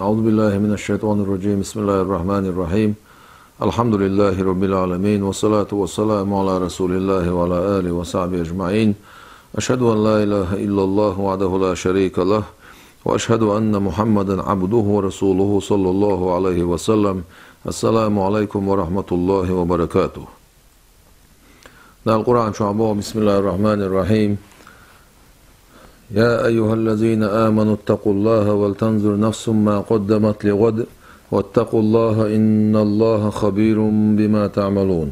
أعوذ بالله من الشيطان الرجيم. بسم الله الرحمن الرحيم. الحمد لله رب العالمين، والصلاة والسلام على رسول الله وعلى آله وصحبه أجمعين. أشهد أن لا إله إلا الله وحده لا شريك له، وأشهد أن محمدا عبده ورسوله صلى الله عليه وسلم. السلام عليكم ورحمة الله وبركاته. القرآن شعبه. بسم الله الرحمن الرحيم. يا أيها الذين آمنوا اتقوا الله ولتنظر نفس ما قدمت لغد واتقوا الله إن الله خبير بما تعملون.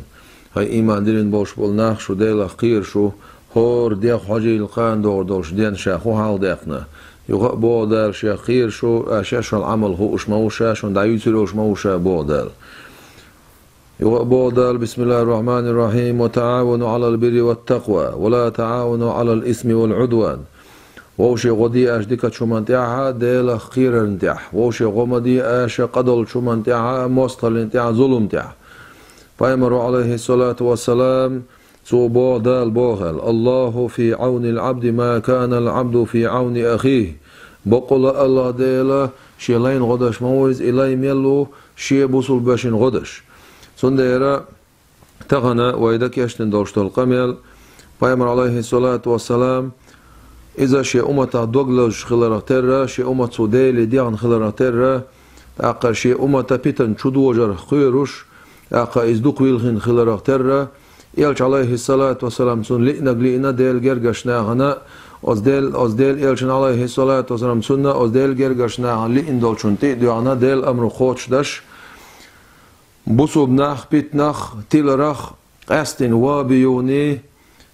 هاي إيمان دلين بوش بولناخ شو ديل أخير شو هور ديخ حجي القان دور دوش دين شاخو حال ديخنا يغق بودال شاخير شو أشاش العمل هو أشموشا شون دعيوتر أشموشا بودال يغق بودال. بسم الله الرحمن الرحيم. وتعاونوا على البر والتقوى ولا تعاونوا على الإثم والعدوان. ووشي غدي اش ديكا شومانتيعها ديل خير انتيح، ووشي غمدي اش قدل شومانتيعها مستل انتيح ظلم تيح. فايمر عليه الصلاة والسلام صوبو دال بوهل الله في عون العبد ما كان العبد في عون أخيه. بقول الله ديلا شيلين غدش مويز إلي ميلو شي بوصل باشن غدش سنديرا تغنى ويدك يشتن دوشت القميل. فايمر عليه الصلاة والسلام إذا شيء أمتا دوغلج خلراتيرا شيء أمتا سوديلي ديان خلراتيرا أقا شيء أمتا بيتن شدوجر خيروش أقا إزدوك ويلخن خلراتيرا إلش عليه الصلاة والسلام سن لئنا ديل جرغشنا غنا أزديل إلشن عليه الصلاة والسلام سنة أزديل جرغشنا غنا لئن دولشن تيديانا ديل أمر خوش دش بوسوب نخ بيت نخ تيلرخ أستن وابيوني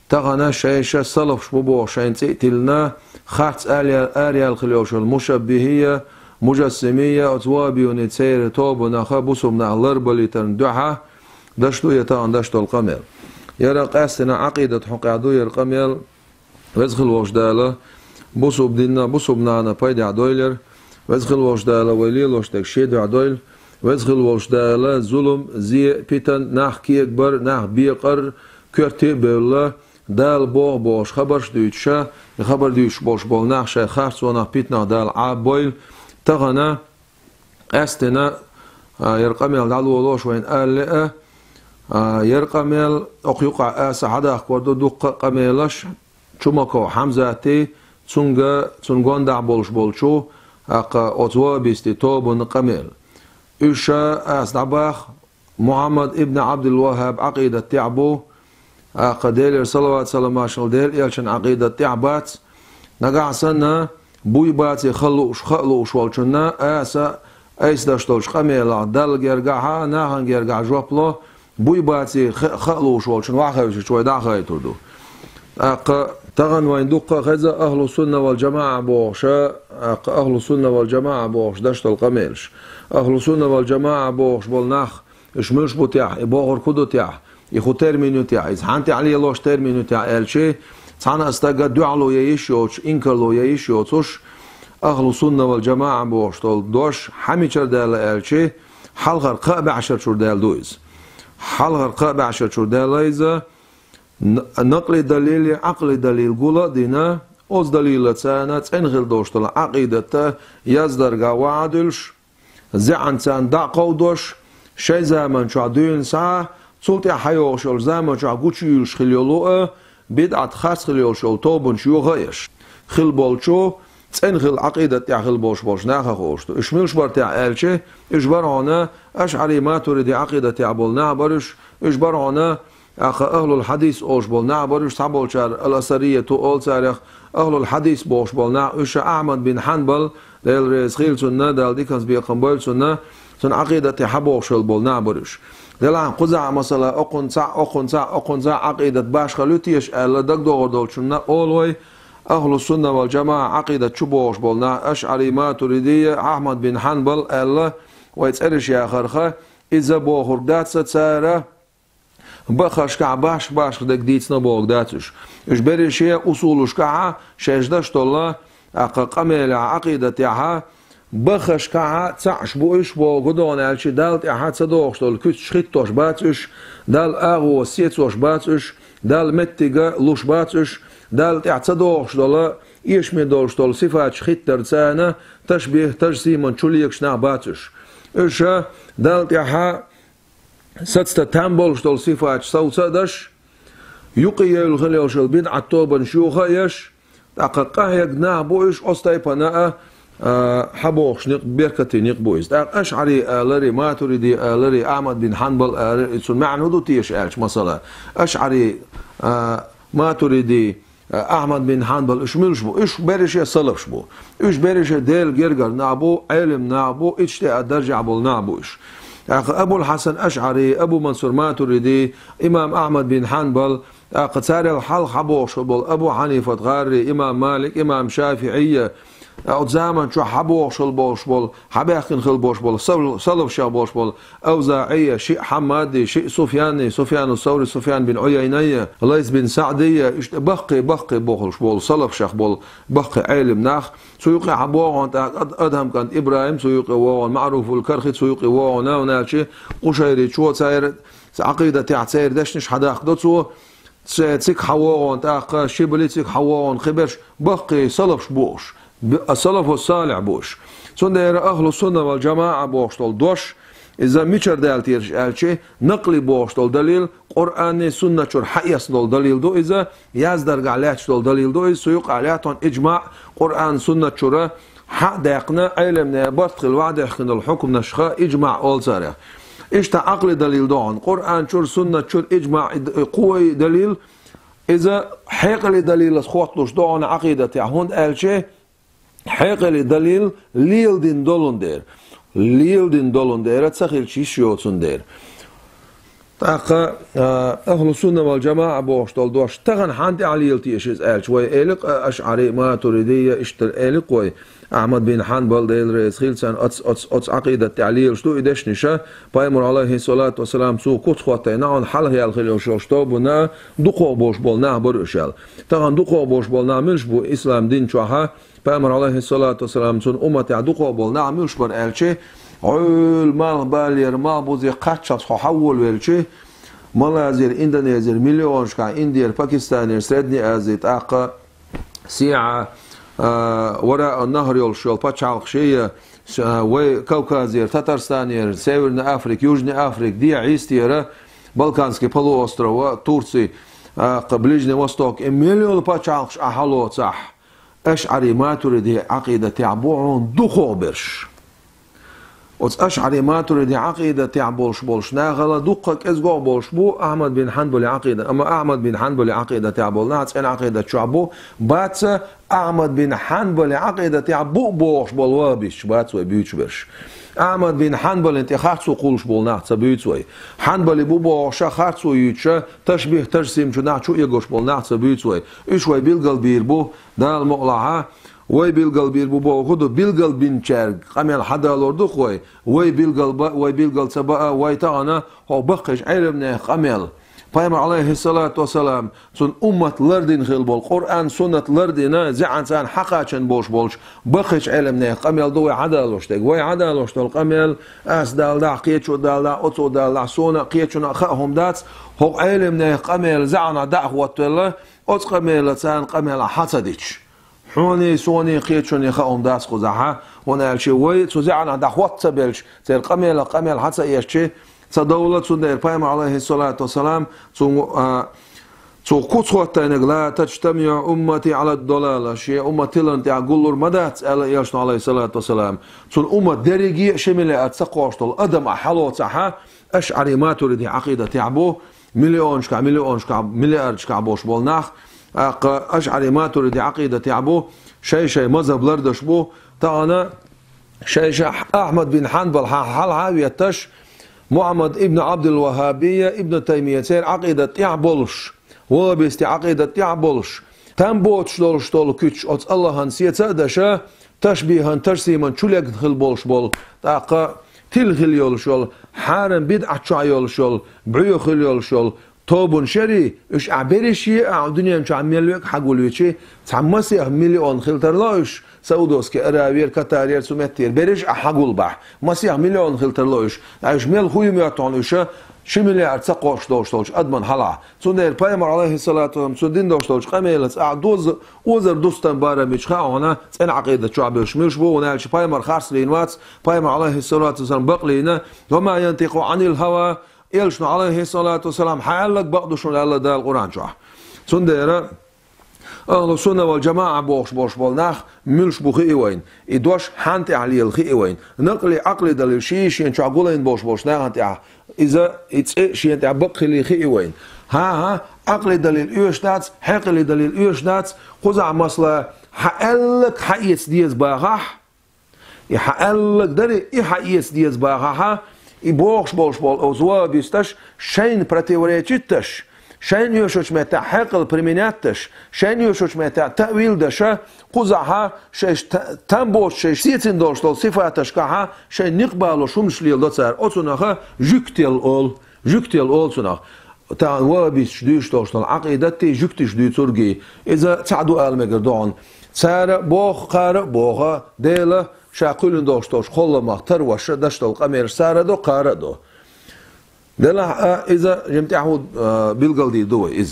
تغنى شيشة صلف شبوبو شين تيتلنا خاتس آريال خليوش المشبهية مجسمية أتوابيوني تسير توبنا خبوسوبنا لربليتن دعا دشتو يتان دشتو القميل. يرق أستنا عقيدة حقعدو يرقميل وزخل وشدالة بوسوب دينا بوسوبنا أنا بايدي عدويلر وزخل وشدالة ويليل وشتك شيدو عدويل وزخل وشدالة ظلم زي بيتن ناح كي أكبر ناح بيقر كرتي بالله دال بوغ بوش خبرش دويتشا خبر دويتش بوش بول ناخشا خارس وناخ بيتنا دال عاب بويل تغنى أستنا يرقميل دالو ولوش وين آلئة يرقميل أقيقع آسا حدا أخوردو دوق قميلش چومكو حمزاتي تسنغون دع بولش بولشو أقا أتوا بيستي توبون قميل إشا آس دعباخ محمد ابن عبد الوهاب عقيدة تعبو قديل صلوات سلام عشان ديل يلشن عقيدة تعبات نقع سنة بوي باتي خلوش والشنا آسا أيس داشتولش قميلا دل جرجعها ناهن جرجع جوبلو بوي باتي خلوش والشن واخيش شوي داخل تردو تغن وين دق غزة أهل السنة والجماعة بوشا أهل السنة والجماعة بوش داشتول قميلش أهل السنة والجماعة بوش بالنخ إشملش بوتيح يبوغر كدو تيح يخو ترمينو تاع إزحانتي علي لوش ترمينو تاع ألشي تانا استقى دعلو ييشيوش إنكرلو ييشيوش أهل السنة والجماعة بوشتول دوش حمي شردال ألشي حلغر قابع عشر شردال دويز حلغر قابع عشر شردال إذا نقل دليل عقل دليل قولا دينا أوز دليل تانا تنغل دوشتول عقيدة يزدرقا وعدلش زعن تان دعقو دوش شي زمن شو عدوين ساعة صوتي حيوش الزامن شو عقوشيلش خليولوه بدعة خاص خليولش توبن شو غيش خل بولشو تنخل عقيدة تاع خل بوش ناخا خوشتو اشملش بار تاع الشي اجبرعنا اشعري ما تريد عقيدة تاع بولنا برش اجبرعنا أهل الحديث أوش بولنا برش تعبولشار الأثرية تو أول تاريخ أهل الحديث بوش بولنا اش أحمد بن حنبل ديل رئيس خيل سنة ديل ديكنز بيقنبول سنة سن عقيدة تاع حبوش بولنا برش دلان قزع مثلا أقنصع عقيدة باش خلوتيش ألا دق دور دولشنا أولوي أهل السنة والجماعة عقيدة شبوش بولنا أشعري ما تريدية أحمد بن حنبل ألا ويتسألش يا خرخة إذا بوخر دات ستسارة بخش كع باش دق ديتنا بوخ داتش إش بريشية أصولش كع شجدش طلا قميل عقيدة تاعها بخش كع تعش بوش بو غدون الشي دالت احد صدوخ دول كت شخيتوش باتش دال اغو سيتوش باتش دال متيغا لوش باتش دالت احد صدوخ دول يشمي دولشتول صفات خيتر تسانا تشبيه تجسيم شوليك شنا باتش إيش دالت يحا ستة تامبولشتول صفات صوتدش يقي الخليوش البدعة توبا شيوخا يش تاقا يقنا بوش أستيبنا حبوش نق بيركتي نق بويس أشعري آلري ماتريدي آلري أحمد بن حنبل آلري معنى دو تيش آلش مثلا أشعري ماتريدي أحمد بن حنبل إيش ملش بو إيش بريش صلبش بو إيش بريش ديل جرجر نابو علم نابو إيش تقدر عبول نابو إيش أبو الحسن أشعري أبو منصور ماتريدي إمام أحمد بن حنبل قتار الحل حبوش أبو حنيفة غاري إمام مالك إمام شافعية أو زمان شو حبوش البوش بول حباخن خل بوش بول صلب شا بوش بول أوزاعية شيء حمادي شيء سفياني سفيان الثوري سفيان بن عيينية ليس بن سعدية بقي بوخش بول صلب شخ بول بقي علم ناخ سيوقي حبوغن أدهم كانت إبراهيم سيوقي وون معروف الكرخي سيوقي وون ونالشي قشيري شو ساير عقيدة تعتير دشنش حداق دوتسو تسيك حوون تاق شبلي تسيك حوون خبرش بقي صلبش بوش السلف الصالح بوش سندر أهل السنة والجماعة بوش طول دوش إذا ميشر دالتيرش ألشي نقلي بوش طول دليل قرآن سنة شر حيس طول دليل دو إذا يازدر قالياتش طول دليل دو إذا سيوق علياتون إجماع قرآن سنة شر حق داقنا علمنا بطل وعد يحقن الحكم نشخا إجماع أول سارة إيش تعقل دليل دون قرآن شر سنة شر إجماع قوي دليل إذا حيقل دليل سخوطلوش دون عقيدة هون ألشي حقل دليل ليل دين دولون دير تسخيل شيشيوتون دير تاقا أهل السنة والجماعة بوشتول دوش تغن حانتي عليل تيشيز ألش وي إلق أشعري ما تريدية اشتر إلق وي أحمد بن حنبل ديل رئيس خيلسان أتس عقيدة تعليل شتو إدش نشا بايمر عليه الصلاة والسلام سو كت خواتي نعون حلقي الخيل شوشتو بنا دقو بوش بول نا برشال تغن دقو بوش بول نا ملش بو إسلام دين شوها بايمر عليه الصلاة والسلام سن أمتي دقو بول نا ملش بر ألشي عول مال بالير مال بوزي قاتشات حول والشي مالازير إندونيزير مليون شكا إندير باكستانير سريدني أزيت أقا سيعة وراء النهر يولشول باتشالق شيء وكوكازير تاترستانير سيفرنا أفريق يوجني أفريق دي عيستيرة بالكانسكي بلو أستروا تورسي بليجني وستوك مليون باتشالق أحلو صح أشعري ما تريد عقيدة تعبوعون دخو برش أشعري ما تريد عقيدة تعبولش بولش ناغلا دقك إزقو بولش بو أحمد بن حنبل عقيدة أما أحمد بن حنبل عقيدة تعبول ناس إن عقيدة شعبو باتس أحمد بن حنبل عقيدة تعبو بولش بول وابيش باتس وبيوش برش أحمد بن حنبل انت خاطسو قولش بول ناس بيوش وي حنبل بو بولش خاطسو يوتش تشبيه تجسيم شو ناس شو يقوش بول ناس بيوش وي إيش وي بيلقل بيربو دال مقلعة وي بيلقل بيربو بو خدو بيلقل بن شرق قميل حدا لوردو خوي وي بيلقل سبا وي تانا هو بقش علمنا قميل بايمر عليه الصلاة والسلام سن أمة لردين خيل بول قرآن سنة لردين زعن سان حقاچن بولش بقش علمنا قميل دو عدالوش تيك وي عدالوش تول قميل أس دال دا قيتشو دال دا أوتو دال دا سونا قيتشو نخهم دات هو علمنا قميل زعن دعوة الله أوت قميل سان قميل حسديش حوني سوني قيتشون يخاهم داس قزحة هنا الشيء وي سوزعنا دعوة تبلش زي القميل حتى يشتي صدولة سندر بايمر عليه الصلاة والسلام سو قصوة لا تجتمع أمتي على الضلالة شيء أمتي لن تعقول مدات على يشنا عليه الصلاة والسلام سن أمة درجي شملة أتسقوش طول أدم أحلو صحة أشعري ما تريد عقيدة تعبو مليون شكا مليار شكا بوش بولناخ أشعري ما تريد عقيدة تعبو شيء مذهب لردش بو تانا شيء أحمد بن حنبل حال عاويتش محمد ابن عبد الوهابية ابن تيمية سير عقيدة تعبولش وبيستي عقيدة تعبولش تنبوتش دولش دول كتش أت الله هنسيت دشا تشبيها ترسيما شلك دخل بولش بول تاقا تلخل يولشول حارم بدعة شع يولشول بعيوخل يولشول توبون شري اش عبري شيء الدنيا مش عميل لك حقول شيء تعمسي مليون خلتر لاش سعودوس كأراوير كتارير سمتير برج أحقول بح مسيح مليون خلتر لوش عايش ميل خوي مياتونوش شي مليار تقوش دوشتولش أدمن حلا سندير بايمر عليه الصلاة والسلام سندين دوشتولش قميلس أعدوز وزر دوستن بارا مش خاونا إن عقيدة شعب شمش بو ونالش بايمر خارس لينوات بايمر عليه الصلاة والسلام بقلينا وما ينطق عن الهوى يلشنا عليه الصلاة والسلام حالك بقدو شو الله ده القرآن شو سندير أهل السنة والجماعة بوش بالناخ ملش بخي وين إدوش حانتي عليه الخي وين نقلي عقلي دليل شيء شو عقولين بوش ناخ إذا شيء بقي لي خي وين ها عقلي دليل يوشنات حقلي دليل يوشنات خذ مصلة حقلك حقيس ديز باغح يحقلك دري يحقيس ديز باغها يبوش بال أوزوا بيستش شين противоречитش شين يوشوش متى حقل بريميناتش شين يوشوش متى تأويل دشة قزعها شيش تنبوش شيش سيتين دوشتل صفاتش كها شين نقبل شمش ليل دوتسر أتصنعها جكتيل أول صنع تا وابيش ديش دوشتل عقيدتي جكتش دي ترجي إذا تعدوا المجردون سار بوخ قار بوخا ديلا شاقولن دوشتوش خلا مختار وش دشتل قمير سار دو قار دو دلا إذا جمتعه بالقلدي دوي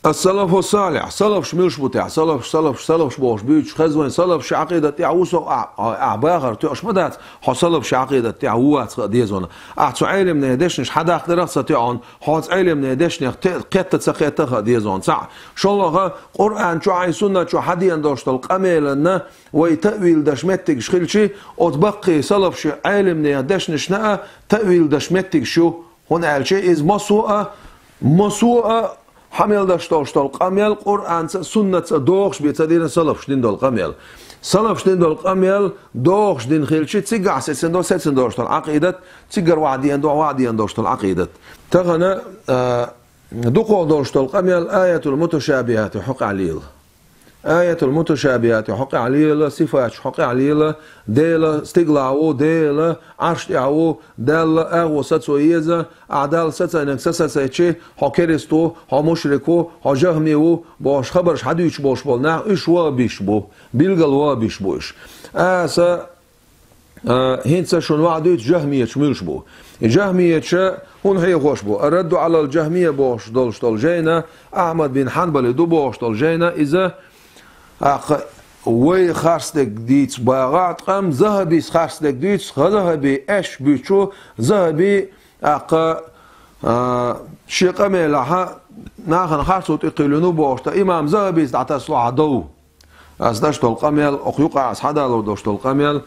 السلف الصالح سلف شميلش بتاع سلف شبوش بيش خزوين سلف شعقيدة تعوسو أعباغر تيوش مدات حسلف شعقيدة تعوات ديزون أعطو علم نهدش نش حدا أقدر ستيعون حوت علم نهدش نخ قيت تسقيتها ديزون صح شو الله قرآن شو عي سنة شو حديان دوشت القميلنا ويتأويل دشمتك شخيلشي وتبقي سلف شو علم نهدش نشنا تأويل دشمتك شو هون عالشي إز مسوء حمل داشتال قميل قرآن سنة دوخش بيتدين سلف شدين دول قميل سلف شدين دول قميل دوخش دين خيلشي تيجع سيسن داشتال عقيدة تيجر وعديان داشتال عقيدة تغنى دقوا داشتال قميل آية المتشابهات حق عليل آية المتشابهات حق عليل صفات حق عليل ديلا استقلاعو ديلا عشتعو ديلا اغو ستسويزة عدال ستسينك ستسيتشي ها كريستو ها مشركو ها جهميو باش خبرش حديش باش بالنا اش وابيش بو بيلغل وابيش بوش اسا هنسا شون وعديت جهمية شميلش بو جهمية هون هي خوش بو الرد على الجهمية باش دولشتال جينا أحمد بن حنبل دو باش دول جينا إذا وي خارستك ديتس باغات قام ذهبي خارستك ديتس ذهبي اش بيشو ذهبي شيقة ميلها ناخن خارسو تقيلونو بوشتا إمام ذهبي تعتسلو عدو أزداشتو القميل أخيوقع أسحادالو دوشتو القميل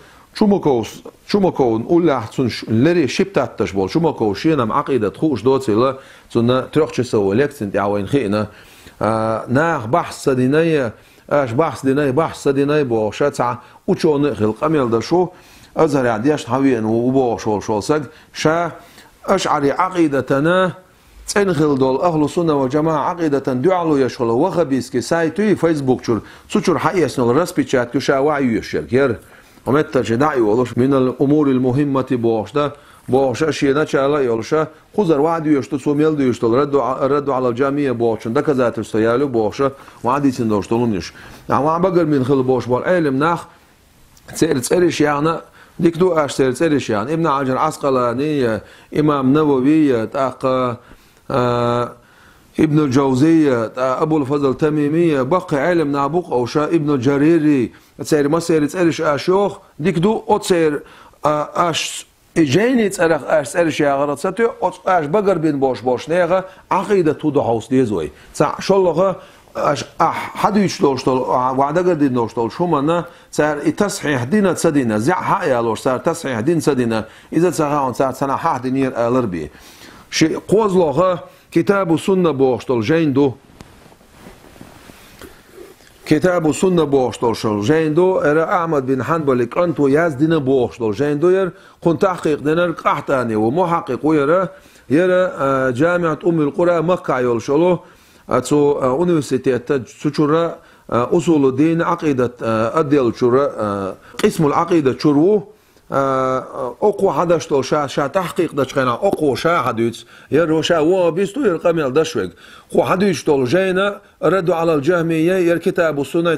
شومكو نقول لحسن لري شبتات تشبول شومكو شينا معقيدة خوش دوتي لا سنة تروحش سوى لكسن تعوين خينا ناخ بحث سدينية اش بحث ديناي بو شاتع وشون القميل ده شو ازهر عديش حوين وبو شو سق شا اشعري عقيدتنا تنخل دول اهل السنه والجماعه عقيده دعلو يشغل وخبيسكي سايتي فيسبوك شور حقيقه الرسبي تشات كشا وعي يشركير ومتى جدعي ولش من الامور المهمه بوشده بوشا شينا شالا يولشا خزر وعد يشتو سوميل ديشتو ردوا على الجميع بوشن ده كذا تستيالو بوشا وعدي سندوشتولونيش عم بقر من خل بوش بول علم ناخ تسيرش يعني ديك دو اش تسيرش يعني ابن عجر عسقلاني امام نووي تاق ابن الجوزية ابو الفضل تميمية بقي علم نابوق او شا ابن الجريري تسير ما تسيرش اشوخ ديك دو او تسير اش جيني تسرخ اش سرش يا غرض ستو اش بقر بين بوش نيغا عقيدة تودو حوس ديزوي سا شلغه اش حد يشلوشتل وعدا قدين نوشتل شو منا صار التصحيح دينا تسدينا زع حقيا لوش صار تصحيح دين سدينا اذا صار سنه حد نير الربي شي قوزلغه كتاب السنه بوشتل جيندو كتاب السنة بوشتل جيندو إرا أحمد بن حنبل كنتو يزدنا بوشتل جيندو ير كنت تحقيق دينار قحتاني ومحقق يرى جامعة أم القرى مكة يولشلو أتسو أونيفرسيتيت تشورا أصول الدين عقيدة أديل شورا قسم العقيدة شروه أقوى حدشتول شا تحقيق دشخنا أقوى شا حديث يرو شا وابستو يرقمل دشوق خو حديثتول جينا ردوا على الجهمية يركتاب السنة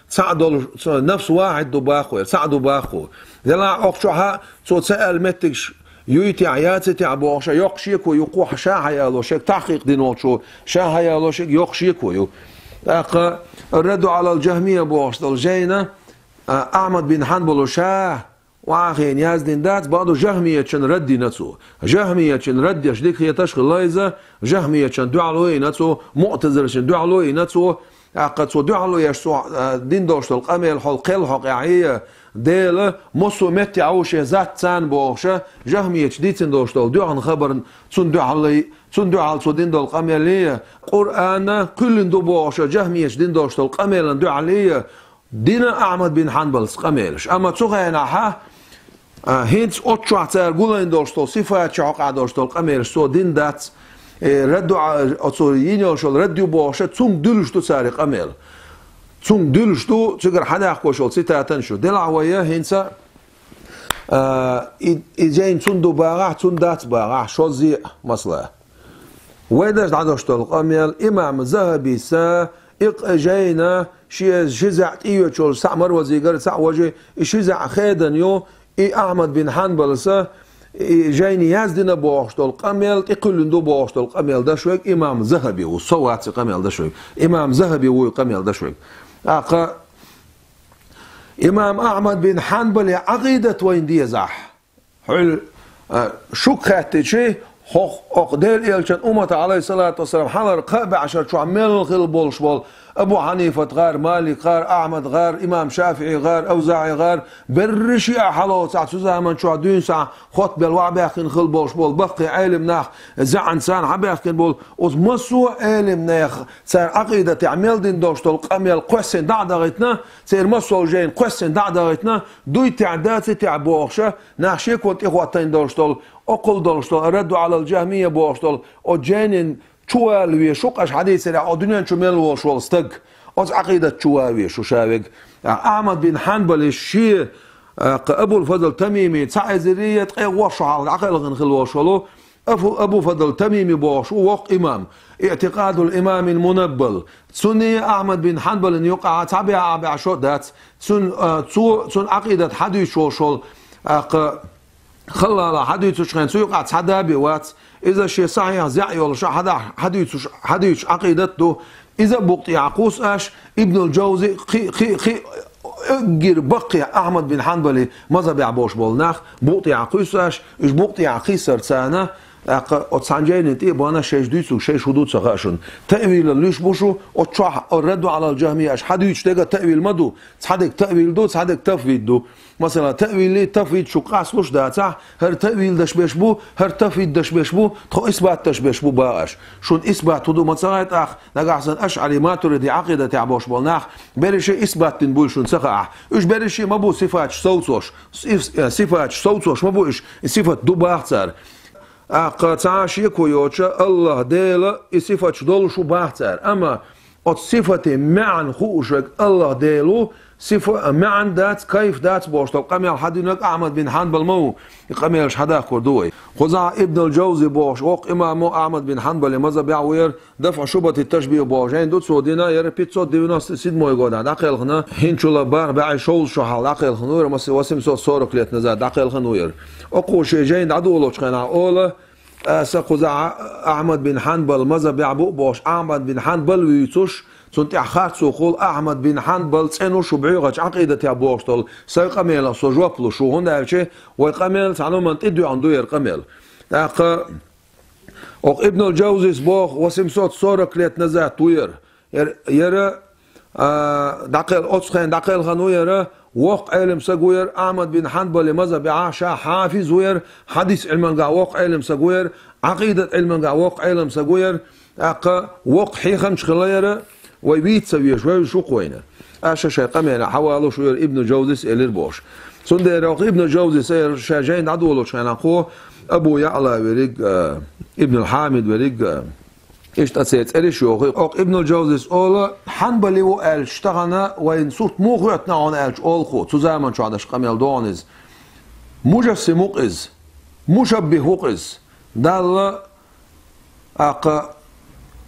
سعدوا نفس واحد باخو سعدوا باخو يلا أقشها تسأل متكش يويتي عياتي تعبوش يقشيكو يقوح شا هيالوشك تحقيق دينوشو شا هيالوشك يقشيكو ردوا على الجهمية بوشتول جينا أحمد بن حنبل شاه وآخين يازدين دات بعضو جهمية شن ردي نتسو جهمية شن ردي يشديك هي تشغل لايزة جهمية شن دعلوي نتسو معتزل شن دعلوي نتسو قد سو دعلوي يشسو دين دوشتو القميل حول قيل حقيعية ديل مصو متي عوشي ذات تان بوشة جهمية شديتين دوشتو دعن خبر تون دعلي تون دعال سو دين دو القميلية قرآن كل دو بوشة جهمية شدين دوشتو القميل دعلية دينا أحمد بن حنبل قميلش أما تسوغينا ها هينس أتشعتر قولين دوشتول صفات شعق دوشتول قميلش سو دين دات ردو أتصوريين يوشول ردو بوشة تسون دلشتو ساري قميل تسون دلشتو تقر حدا أخوشول ستاتنشو دلعوية هينسا إجين تسون دو باغح تسون دات باغح شوزي مصلح ويداش دعدوشتول قميل إمام ذهبي سا إقجينا شزعت إيو شول سعمر وزيقر سع وجه شزع خيدن يو أحمد بن حنبل سا جايني يازدنا بوشتول قميل يقولن دو بوشتول قميل ده شويك إمام ذهبي وصوات قميل ده شويك إمام ذهبي وقميل ده شويك إمام أحمد بن حنبل عقيدة وين دي زح حل شك خاتي شي أقديل إلشان أمة عليه الصلاة والسلام حضر قابع عشر شو عمل خل بولش بول أبو حنيفة غار مالك غار أحمد غار إمام شافعي غار أوزاعي غار برشي أحلو ساعة زمان شو عدين ساعة خط بالوعب يخن خل بولش بول بقي علم ناخ زعن سان حب يخن بول ومسو علم ناخ سير عقيدة تعمل دين دوشتول قميل قسن دعدغتنا سير مسو جين قسن دعدغتنا دوي تعدات تعبوخشة ناخشي كنت إخواتين دوشتول أقول دوشتول ردوا على الجهمية بوشتول وجينين شوالوية شوقش حديث سريع الدنيا شو ميلو شو استق أز عقيدة شوالوية شو شاوق أحمد بن حنبل الشيء أبو الفضل تميمي تعزرية وشو على عقل غنخل وشلو أبو فضل تميمي بوشو وق إمام اعتقاد الإمام المنبل سني أحمد بن حنبل إن يقع تابع بعشودات سن عقيدة حديث وشل خلال حديث شخين سيقع تحدى بوات إذا شيء صحيح زعي ولا شو حديث عقيدته إذا بقت يعقوس أش ابن الجوزي خي أجر بقي أحمد بن حنبل ماذا بيعبوش بولناخ بقت يعقوس أش إيش بقت يعقيس سرسانة أتصنجين تي بانا شيش دوتسو شيش حدود سغاشون تأويل الليش بوشو أتشح الردوا على الجهمية أش حديث تيجا تأويل مدو تصدق تأويل دو تصدق تفويض دو مثلا تأويل لي تفويض شو قاسلوش داتا هر تأويل دش بيشبو هر تفويض دش بيشبو تخو إثبات دش بيشبو باش شون إثبات هدو مثلا أخ نجحسن أشعري ما تريد عقيدة تعبوش بولناخ بريشي إثبات تنبول شون سقع إيش بريشي ما بو صفات صوتوش صفات صوتوش ما بو إيش صفات دو باختر قطعش يكويوتشا الله ديلا صفة دول شو باختر أما صفة معن خوشك الله ديلو صفة معن دات كيف دات بوشتو قميل حدينك أحمد بن حنبل مو قميلش حدا كردوي خزع ابن الجوزي بوش وق إمامو أحمد بن حنبل ماذا بيعوير دفع شبهة التشبيه بوشين دو سودينا يربيتسو ديونا سيد مو يقول داقيل خنا هنشولا باغ باعي شول شحال داقيل خنوير مسي واسم صوت صورك ليت نزاد داقيل خنوير أقو شي جين عدولو شخينا أولا سقزع أحمد بن حنبل ماذا بيعبو بوش أحمد بن حنبل ويتوش سنت أخرت سوخول أحمد بن حنبل سنو شبعيغة عقيدة يا بوشتل سيقميل سوجوبلو شو هون دالشي ويقميل تعلم من تدو عندو يرقميل ابن الجوزي بوخ وسمسوت صورك ليت نزات وير يرى دقيل أتسخين دقيل خنو يرى وق علم سجوير أحمد بن حنبل ماذا بعاشا حافظ وير حديث علم وق علم سجوير عقيدة علم وق علم سجوير وق حيخم شخليرة ويبيت سويه شوي شو قوينا أشا شيء قمنا حوالو شوير ابن جوزيس إلى البوش سندر ابن جوزيس سير شاجين عدولو شان أخوه أبو يعلى وريق ابن الحامد وريق إيش تسيت إيش يوخي ابن الجوزيس أولا حنبلي وقال اشتغلنا وين صوت مو خيطنا عن قالش أول خو تزامن شو عدش قميل دونز مجسم وقز مشبه وقز دال أق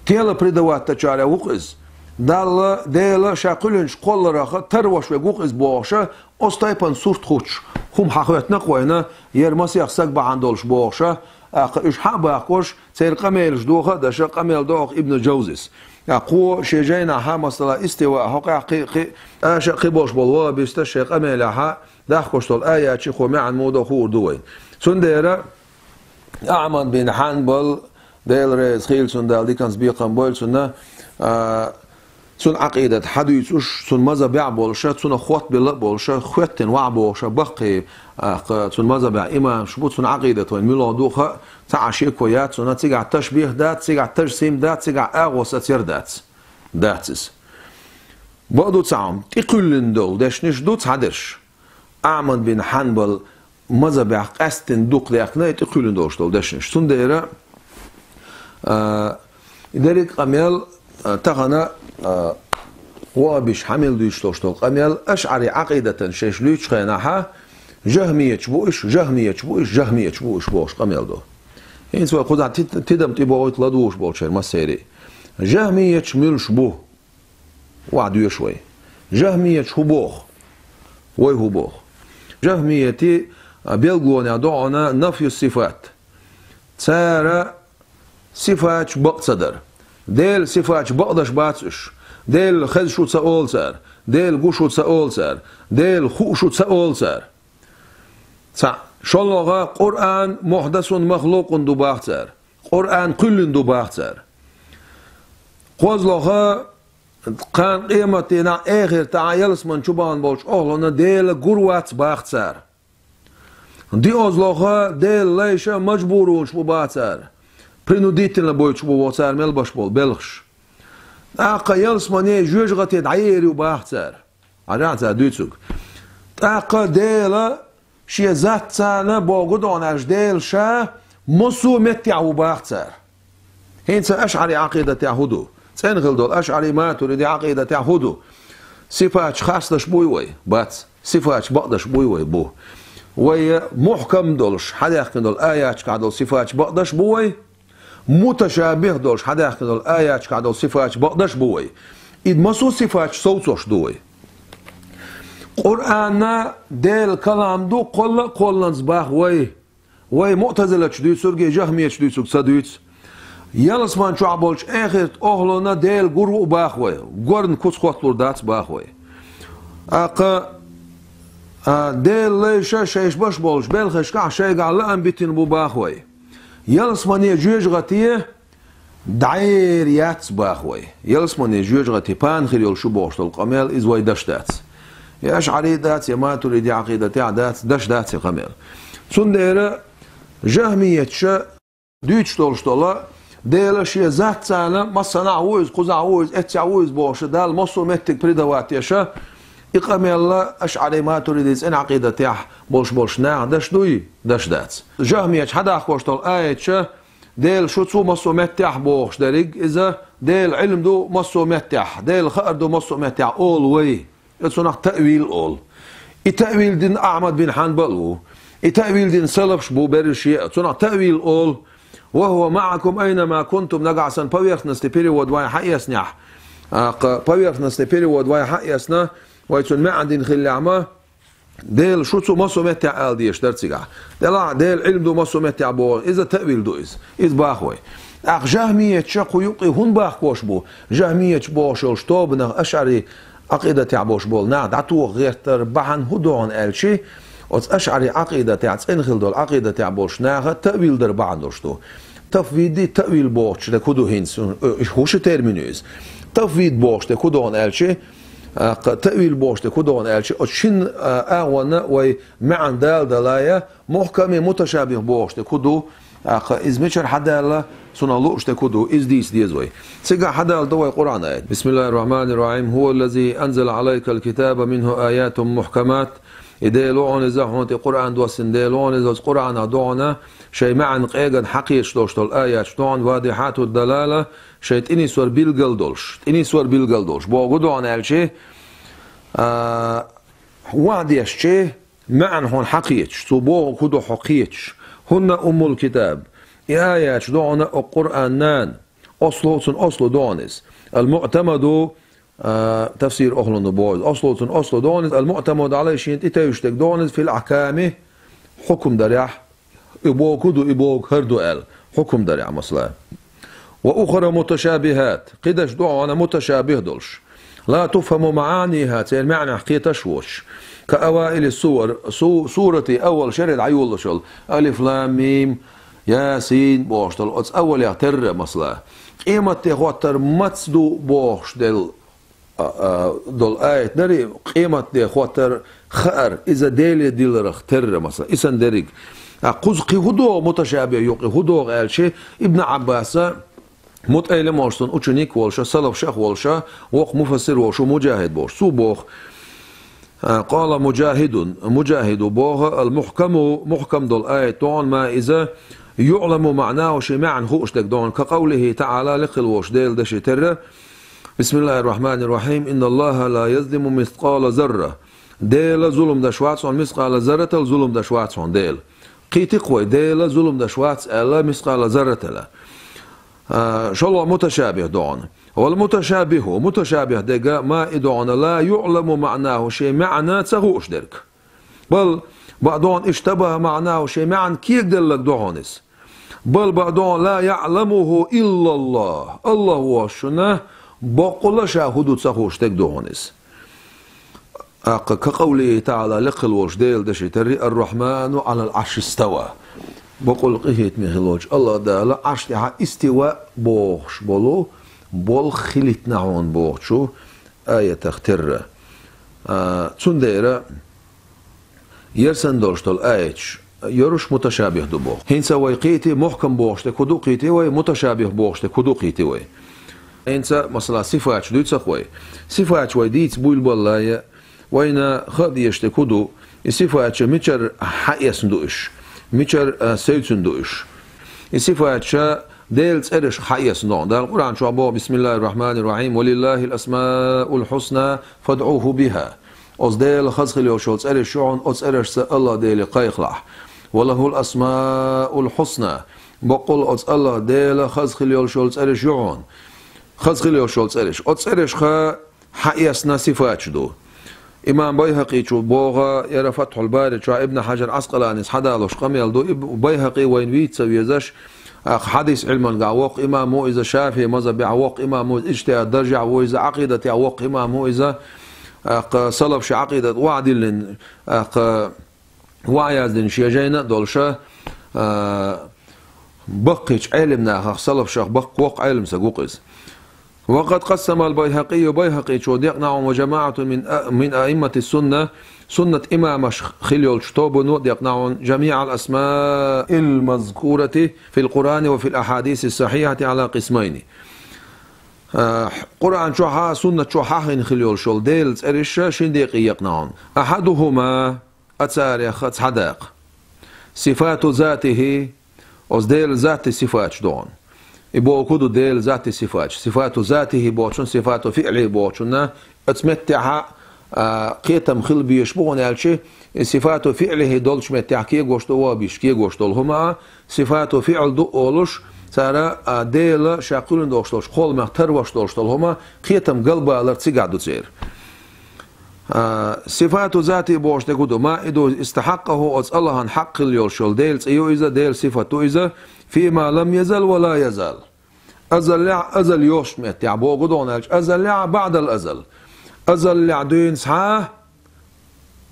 تيل بريدوات تجارة وقز دال ديل شاقلنش قل رخ تروش وقز بوشة أستيبن صورت خوش هم حقيقتنا قوينا يرمس يخسق بعندولش بوشة أق إيش حابة أقوش سير قميلش دوخة دش قميل دوخ ابن جوزيس أقو شجينا ها مثلا استواء حقيقي أشقي بوش بالله بيستشق قميلها داخوش طول آيات شيخو معن موضوع خور دوين سنديرة أعمد بن حنبل ديل ريز خيل سندال دي كان سبيقا بول سنة سن عقيدة حديث وش سن ماذا بيع بولشة سن خوات بلا بولشة خواتن وع بولشة بقي سن ماذا بيع إمام شبوت سن عقيدة وين ميلو دوخة تعشي كويات سنة تيجع تشبيه دات تيجع تجسيم دات تيجع أغوصة تير داتس بعدو تعم تقولن دول دشنش دوت عدش أعمد بن حنبل ماذا بيع قستن دوق ليقنا تقولن دوش دول دشنش سن ديرة إدارك قميل تغنى وابش حمل دوش توشتول قميل أشعري عقيدة شيش ليش خيناها جهمية بوش بوش قميل دو إن سوى قدع تدم تبويت لدوش بولشير ما سيري جهمية ملش بو وعدو شوي جهمية هبوخ وي هبوخ جهمية بيلغونا دعونا نفي الصفات تسارة صفات بقصدر ديل صفات بقدش باتش ديل خز شو تسأول سر ديل قو شو تسأول سر ديل خو شو تسأول سر شلغة قرآن محدث مخلوق دو باختر قرآن كل دو باختر قوزلغة قان قيمتنا آخر تعيلس من شبان بولش أهلنا ديل قروات باختر دي أزلغة ديل ليش مجبورون شبو باختر принудительно будет شبو باختر ملبش بول بلخش أقا يلس مني جوجغة تدعيري وباختر عجانتا دوتسوك أقا ديل شي ذات سانه باقودان اش ديل شا مصو متعو باختر هين أشعري عقيدة يهودو تنغل دول أشعري ما تريد عقيدة يهودو صفاتش خاصدش بوي بات صفاتش بقدش بوي بو وي محكم دولش حدا يحكي دول آياتش كعدول صفاتش بقدش بوي متشابه دولش حدا يحكي دول آياتش كعدول صفاتش بقدش بوي إد مصو صفاتش صوتوش دوي قرآن ديل كلام دو قلن زباح وي معتزلة شدويت سرقي جهمية شدويت سرق سدويت يلس من شو عبولش آخر أهلنا ديل قرو باح وي قرن كوس خوطلور دات باح وي أقا ديل ليشا شايش باش بولش بلخش كع شايق على بيتين بو باح وي يلس من يجوج غتيه دعير ياتس باح وي يلس من يجوج غتي بان خير يلشو بوش القميل إز وي دشتات يا أشعري دات يا ما تريد عقيدة دات دش دات قميل سنديرة جهمية شا دوتش طولشتولا ديلا شي ذات سانا مصنع عويز قزع عويز اتش عويز بوش دال مصو متك بريدوات يشا إقامل أشعري ما تريد إن عقيدة تاح بولش ناع دش دوي دش دات جهمية حدا أخوشتول آية شا ديل شو تصو مصو متح بوش داريق إذا ديل علم دو مصو متح ديل خقر دو مصو متح all way يتصنع تأويل أول التأويل دين أعمد بن حنبل التأويل دين سلف شبو برشي يتصنع تأويل أول وهو معكم أينما كنتم نقعسن باويرخنس تبيريود واي حقيسنع باويرخنس تبيريود واي حقيسنا ويتون معدين خلعما ديل شوتسو مصو متع آل ديش درتسيقع ديل علم دو مصو متع بو إذا تأويل دو إذ باخوي أخ جهمية شاقو يقي هون باخوش بو جهمية بوشو شتوبنا أشعري عقيدة تعبوش بول نعد عطوه غير تربعن هدوان ألشي أشعري عقيدة تعتنخل دول عقيدة تعبوش ناغا تأويل دربعن دوشتو تفويدي تأويل بوش لكودو هينس هوش ترمينيز تفويد بوش لكودوان ألشي تأويل بوش لكودوان ألشي أتشين أغوانا وي معن دال دلايا محكمي متشابه بوش لكودو إزميشر حدالا سنالوش تكودو إزديس ديزوي سيقا حدال دوي قرآن آيات بسم الله الرحمن الرحيم هو الذي أنزل عليك الكتاب منه آيات محكمات إديلوعن زهونتي قرآن دوسن ديلوعن زوز قرآن دوعنا شيء معن قيقن حقيش دوشتول آيات شتوعن واضحات الدلالة شيء إني سور بيلغل دولش إني سور بيلغل دولش بوغو دوعن ألشي وعديش شي معنى هون حقيتش صبوغ كدو حقيتش هن الكتاب آيات دعنا القرآن نان أصلو دونس المعتمد تفسير أهل نبوز أصلو دونس المعتمد عليه شين تتيشتك دونس في الأحكام حكم دريح إبوغ كدو إبوغ هردو حكم دريح مثلا وأخرى متشابهات قدش دعنا متشابه دولش لا تفهم معانيها المعنى حقيقة وش كأوائل السور سورة أول شرد عيول شل ألف لام ميم ياسين بوشتل أول يعتر مثلا قيمة تخوتر متصدو بوش دل آية نري قيمة تخوتر خأر إذا ديل رختر مثلا إسان دريق قزقي هدو متشابه يقي هدو قال شيء ابن عباس متأيل مارستون أوشنيك والشا سلف شيخ والشا وق مفسر والشا مجاهد بوش سو بوخ قال مجاهد بوه محكم دول آية طعن ما إذا يعلم معناه شيء معن هوش دك دون كقوله تعالى لقل وش ديل دشي ترى بسم الله الرحمن الرحيم إن الله لا يظلم مثقال ذرة ديل ظلم دشواتس عن مثقال ذرة الظلم دشواتس عن ديل قيت قوي ديل ظلم دشواتس ألا مثقال ذرة لا شاء الله متشابه دون والمتشابه دقا ما إدعون لا يعلم معناه شيء معنى تغوش درك بل بعضون اشتبه معناه شيء معنى كيك دلك دعونس بل بعضون لا يعلمه إلا الله وشنه بقول شاهدو تغوش دك دعونس كقوله تعالى لقل وش ديل دشي تري الرحمن على العرش استوى بقول قهيت مخلوج الله دالا عشتها استواء بوخش بولو بول خليت نعون بوخشو آية تختر تنديرا يرسن دولشتول آيتش يروش متشابه دو بوخ هنسا ويقيتي محكم بوخشت كدو قيتي وي متشابه بوخشت كدو قيتي وي هنسا مثلا صفاتش دويت سخوي صفاتش وي ديت بويل بالله وين خديشت كدو صفاتش ميشر حيس دوش ميشر سيتون دوش صفاتش ديلز إرش حيس نون ده القرآن شو عبوا بسم الله الرحمن الرحيم ولله الأسماء الحسنى فادعوه بها أص ديل خزخ اليوشولز إرش شعون أص إرش الله ديل قيخلح وله الأسماء الحسنى بقول أص الله ديل خزخ اليوشولز إرش يعون خزخ اليوشولز إرش أص إرش خا حيسنا صفات دو إمام بيهقي شو بوغا يرى فتح الباري شو ابن حجر عسقلاني حدالوش قميل دو بيهقي وين ويت سويزش حديث علم عوق إمامه إذا شافي مذهب عوق إمامه اجتهاد درجة وإذا عقيدة عوق إمامه إذا صلب شي عقيدة وعدل وعيازن شي جينا دولشا بقيش علمنا صلب شيخ بق وق علم سقوقز وقد قسم البيهقي شو ديقنع وجماعة من أئمة السنة سنة إمام خليل شطوبنو يقنعون جميع الأسماء المذكورة في القرآن وفي الأحاديث الصحيحة على قسمين قرآن شوحا سنة شوحا خليل شول ديلز إرشا شنديق يقنعون أحدهما أتساريخ أتحداق صفات ذاته أصديل ذات صفات شدون يبقى كودو ديل ذات صفات ذاته بوشن صفات فعله بوشن أتمتع قيتم خل بيشبهون الشيء صفات فعله دولش متع كي غوشتو وابيش كي غوشتو هما صفات فعل دو اولش سارا ديل شاقولن دوشتوش قول مختر واشتوشتو هما قيتم قلبا لرتسيقعدو تسير صفات ذاته بوشت كودو ما إدو استحقه أز الله حق اليوشل ديلز إيو إذا ديل صفته إذا فيما لم يزل ولا يزال أزل يوش متع بوغدون أزل بعد الأزل أزل لعدين سحاه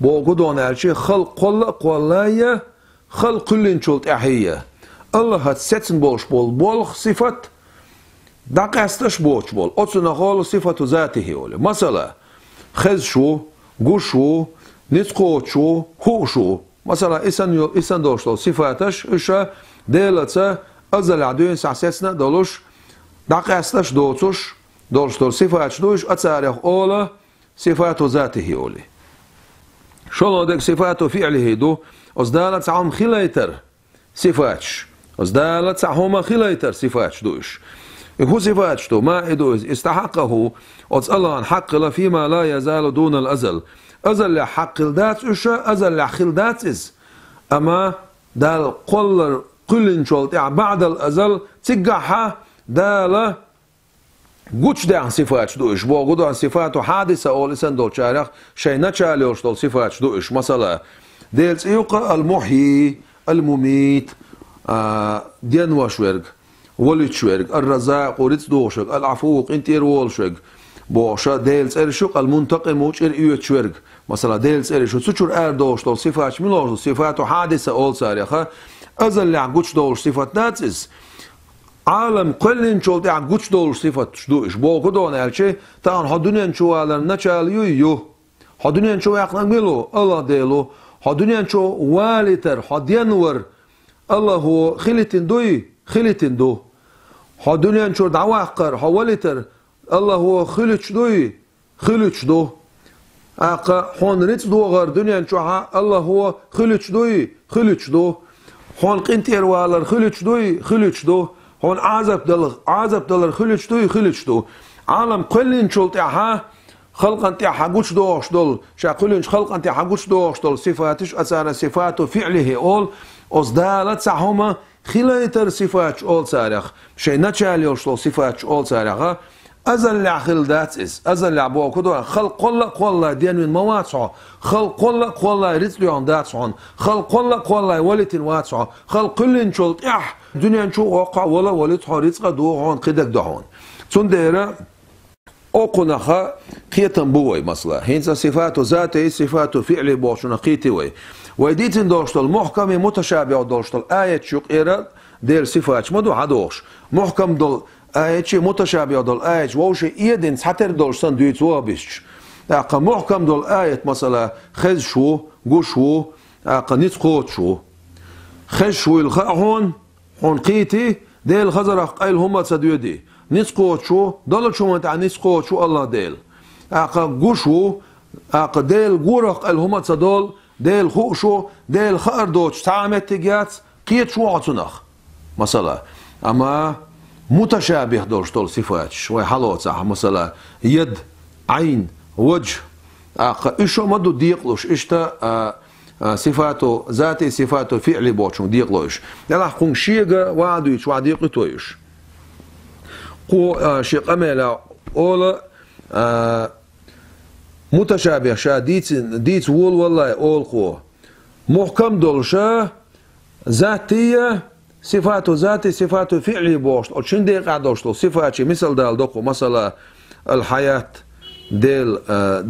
بوغدون الشيء خلق قلاية خلق كلين شولت أحية الله هتستن بولش بول صفة دقستش بولش بول أتصنع خالو صفة ذاته ولي مثلا خز شو قوشو نتقوت شو هو شو مثلا إسان دوشتو صفاتش إشا ديلتا أزل عدوين سعسيسنا دولوش دقستش دوتوش دولشتو صفاتش دوش أتساريخ أولا صفات ذاته أولي شو دك صفات فعله دو أصدالت عم خليتر صفاتش أصدالت عم خليتر صفاتش دوش هو صفاتش دو ما إدو استحقه أص الله حق فيما لا يزال دون الأزل أزل حقل دات إشا أزل حقل دات إز أما دال قلر قلن شولت بعد الأزل تقعها دال قوش ده عن صفات دوش بوغدو عن صفات حادثة أو لسان دول شارخ شيء نتشاليوش دول صفات دوش مثلا ديلس يوقع المحيي المميت دين واشورغ ولتشورغ الرزاق وريتس دوشغ العفوق انتير وولشغ بوشا ديلس ارشق المنتقم وشر يوتشورغ مثلا ديلس ارشق سوتشور دوش دول صفات ملوش صفات حادثة أول سارخة أزل قوش دوش صفات ناتس عالم قلن شولت قوش دوش صفات دوش بوغدو نالشي تان حدونين شوالن نچاليو حدونين شو يقنق ميلو الله ديلو حدونين شو والتر حدينور الله هو خلتن دو حدونين شو دعواقر حوالتر الله هو خلتش دو اقا حون ريتس دو غر دنيا شو الله هو خلتش دو حون قنتير والر خلتش دو حون عذب دلر خلتش دو عالم قلن شولت خلق انت حقوش دوش دول شاقولين خلق انت حقوش دوش دول صفاتش اثار صفات فعله اول ازدالت سحوما خليتر صفات اول سارخ شيء نتشاليوش دول صفات اول سارخ ازل عقل ذات از ازل عبو كدو خلق قل دين من مواتع خلق قل رزقيون ذاتعون خلق قل ولتن واتع خلق كلن شلت دنيا شو وقع ولا ولت رزق دوغون قدك دهون تنديره أقنخا قيتن بوي مثلا هينسا صفات ذاته صفات فعل بوشنا قيتوي ويديتن دوشتل محكم متشابه دوشتل آية شوق إيرا دير صفات مدو عدوش محكم دول آية متشابه دول آية ووش إيدن سحتر دوشتن دويت وابش أقا محكم دول آية مثلا خز شو قوشو أقا نتقوت شو خز شو الخاهون هون قيتي ديل الخزرق قيل هما تسديدي نسقوت شو ضل شو متاع نسقوت شو الله ديل اقا قوشو اقا ديل قورق الهما تصدول ديل خوشو ديل خار دوش تعامت تجات قيت شو عطنخ مثلا اما متشابه دوش طول صفات شوي حلوت صح مثلا يد عين وجه اقا ايشو مدو ديقلوش اشتا صفاته ذاتي صفاته فعلي بوشو ديقلوش يلا قون شيغا وعدوش وعديقلتوش قو شيق أميلا أولا متشابه شا ديت وول والله أول قو محكم دولشا ذاتية صفاته ذاتي صفاته فعلي بوشت أو شن ديق عدوشتو صفاتي مثل دال دوكو مثلا الحياة ديل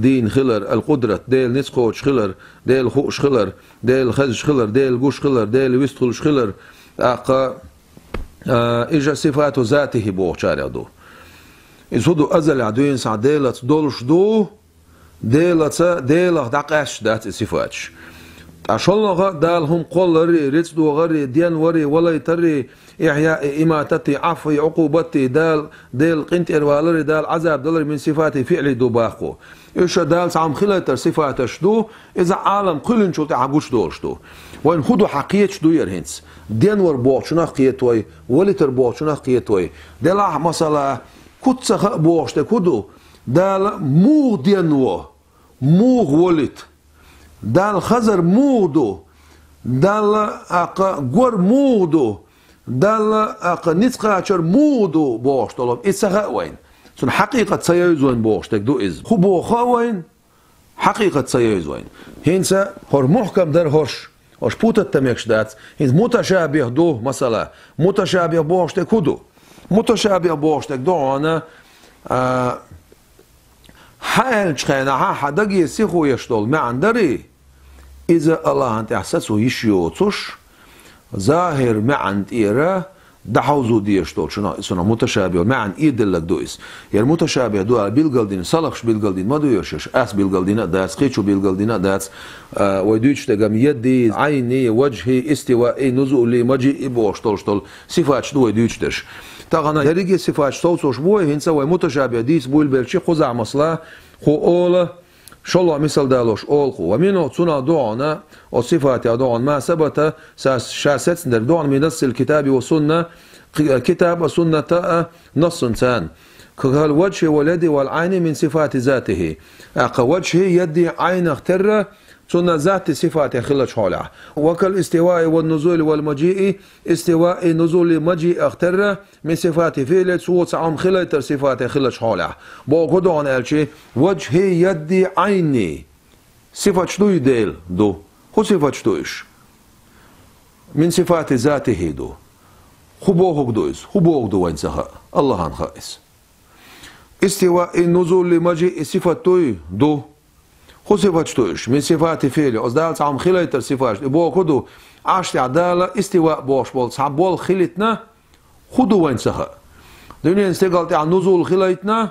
دين خلر القدرة ديل نسخوش خلر ديل خوش خلر ديل خزش خلر ديل قوش خلر ديل ويستخلش خلر أقا إجا صفات ذاته بوشاري دو إزودو أزل عدوين سع ديلت دولش دو ديلت دقاش دات صفاتش عشان دالهم قل ريتس دو غري ديان وري ولا يتري إحياء إماتتي عفو عقوبتي ديل قنت إروالري دال عذاب دلري من صفاتي فعلي دو باقو إيش دال سعم خلتر صفاتش دو إذا عالم كلن شو تعبوش دولش دو وين خدو حقيقة دو يرهنس دين ور بوشنا قيتوي ولتر بوشنا قيتوي دلا مثلا كتسخ بوشت كدو دال مو دينو مو ولت دال خزر مودو دال اق غور مودو دال اق نتقاشر مودو بوشتلو اتسخ وين سن حقيقة سيزوين بوشتك دو إز خبو خوين حقيقة سيزوين هنسا هور محكم در هوش بوتا تميكش دات هنس متشابه دو مثلا متشابه بوشتك كدو متشابه بوشتك دو أنا حال شخينا حدقي سيخو يشتول معندري إذا الله أنت أحسسه يشيوتوش ظاهر معند إيرا دحوزو ديشتول شنو متشابه معن إيدلك دويس ير متشابه دو بيلقلدين صلخش بيلقلدين ما دويشش أس بيلقلدين داس قيتشو بيلقلدين داس ويدويش تقام يدي عيني وجهي استوائي نزولي مجي إبوشتول صفات دو ويدويش درش تاغنا يريجي صفات صوتوش بوي هنسا وي متشابه ديس بويل بيرشي خزع مصلا خو أولا شالله مثل دالوش أولخو ومنه تنا دعنا وصفات دعنا ما ثبت شاسات دعنا من نص الكتاب والسنة كتاب وسنة نص إنسان كالوجه واليد والعين من صفات ذاته. وجه يدي عين اختر سنة ذات صفات خلش حولها. وكالاستواء والنزول والمجيء استواء نزول مجيء اختر من صفات فعل صوت عم خلت صفات خلش حولها. بوقدو عن الشيء وجه يدي عيني صفة شدوي ديل دو خو صفة شدويش من صفات ذاته دو خبوه دويس خبوه دو وين سها الله عن خائس. استواء النزول لمجيء صفة توي دو خو صفة شتويش من صفات فعل أصدال تعم خليت الصفات بو خدو عشت عدالة استواء بوش بول صعب بول خليتنا خدو وين سها دنيا استقلت عن نزول خليتنا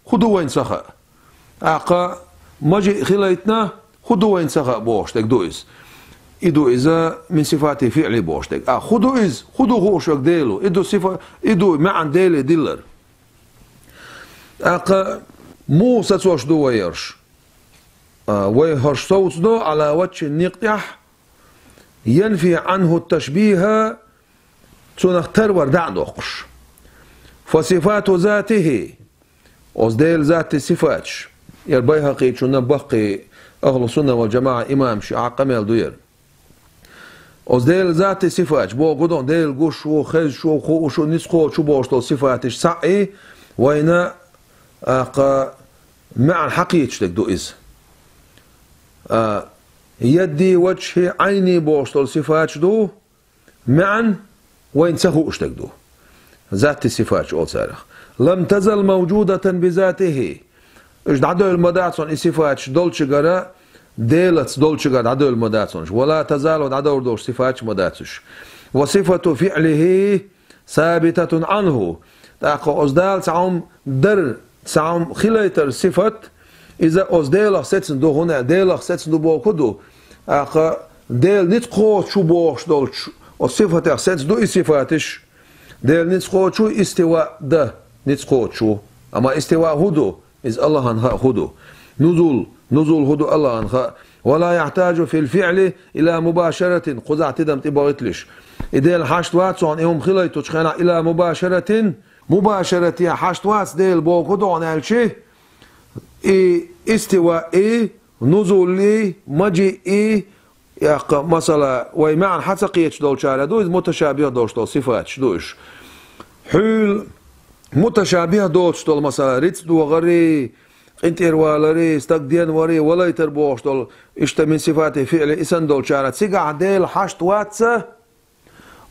خدو وين سها أقا مجيء خليتنا خدو وين سها بوش تك دويس إدو إذا من صفات فعل بوش تك خدو إز خدو خوشك ديلو إدو صفة إدو معن ديلي ديلر أقا مو ستوش دو ويرش ويهرش صوت دو على وجه النقطح ينفي عنه التشبيه تنختر وردع دوقش فصفات ذاته أصديل ذات الصفات البيهقي بقي أهل السنة والجماعة إمام شيعة قميل دوير أصديل ذات الصفات بو قدون ديل قش وخز شو خو شو نسخو شو بوشتو صفاتش سعي وين مع الحقيقة تك دو إز يدي وجه عيني بوشتل صفات دو معا وين سهو اشتك دو ذات الصفات أول سارخ لم تزل موجودة بذاته اش عدو المداتون صفات دولش غرا ديلت دولش غرا عدو المداتون ولا تزال عدو دوش صفات مداتش وصفة فعله ثابتة عنه تاقو أصدال سعوم در سعوم خليتر صفت إذا أصديلخ ستن دو هنا ديلخ ستن دو بوكدو أخا ديل نتقو شو بوش دولش وصفة ستن دو صفاتش ديل نتقو شو استواء ده نتقو شو أما استواء هدو إذ الله عنها هدو نزول هدو الله عنها ولا يحتاج في الفعل إلى مباشرة قزع تدم تبغتلش إديل حشت واتسون إهم خليتو تشخينا إلى مباشرة يا حشت واتس ديل بوكدو عن الشيء استواء نزول مجيء مثلا ويمعن حتقيتش دول شارع دوز متشابه دوش دول صفات شدوش حول متشابه دوش دول مثلا ريتس دو غري انت اروالري استقدين وري ولا يتربوش دول اشتا من صفات فعل اسن دول شارع سيقع ديل حشت واتس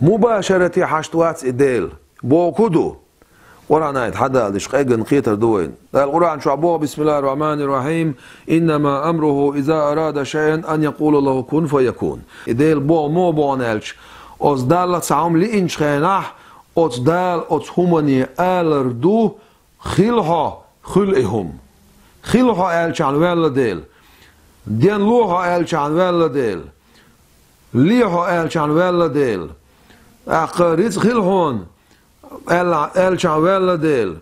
مباشرة حشت واتس ديل بوكدو ورانا يتحدى دشقيقن قيتر دوين القرآن شعبوه بسم الله الرحمن الرحيم إنما أمره إذا أراد شيئا أن يقول له كن فيكون إديل بو مو بونالش أصدال سعوم لإنش خيناح أصدال أصهمني آلردو خلهم خلها آلش عن ولا ديل دين لوها آلش عن ولا ديل ليها آلش عن ولا ديل أقريز خلهون آل شعوال ديل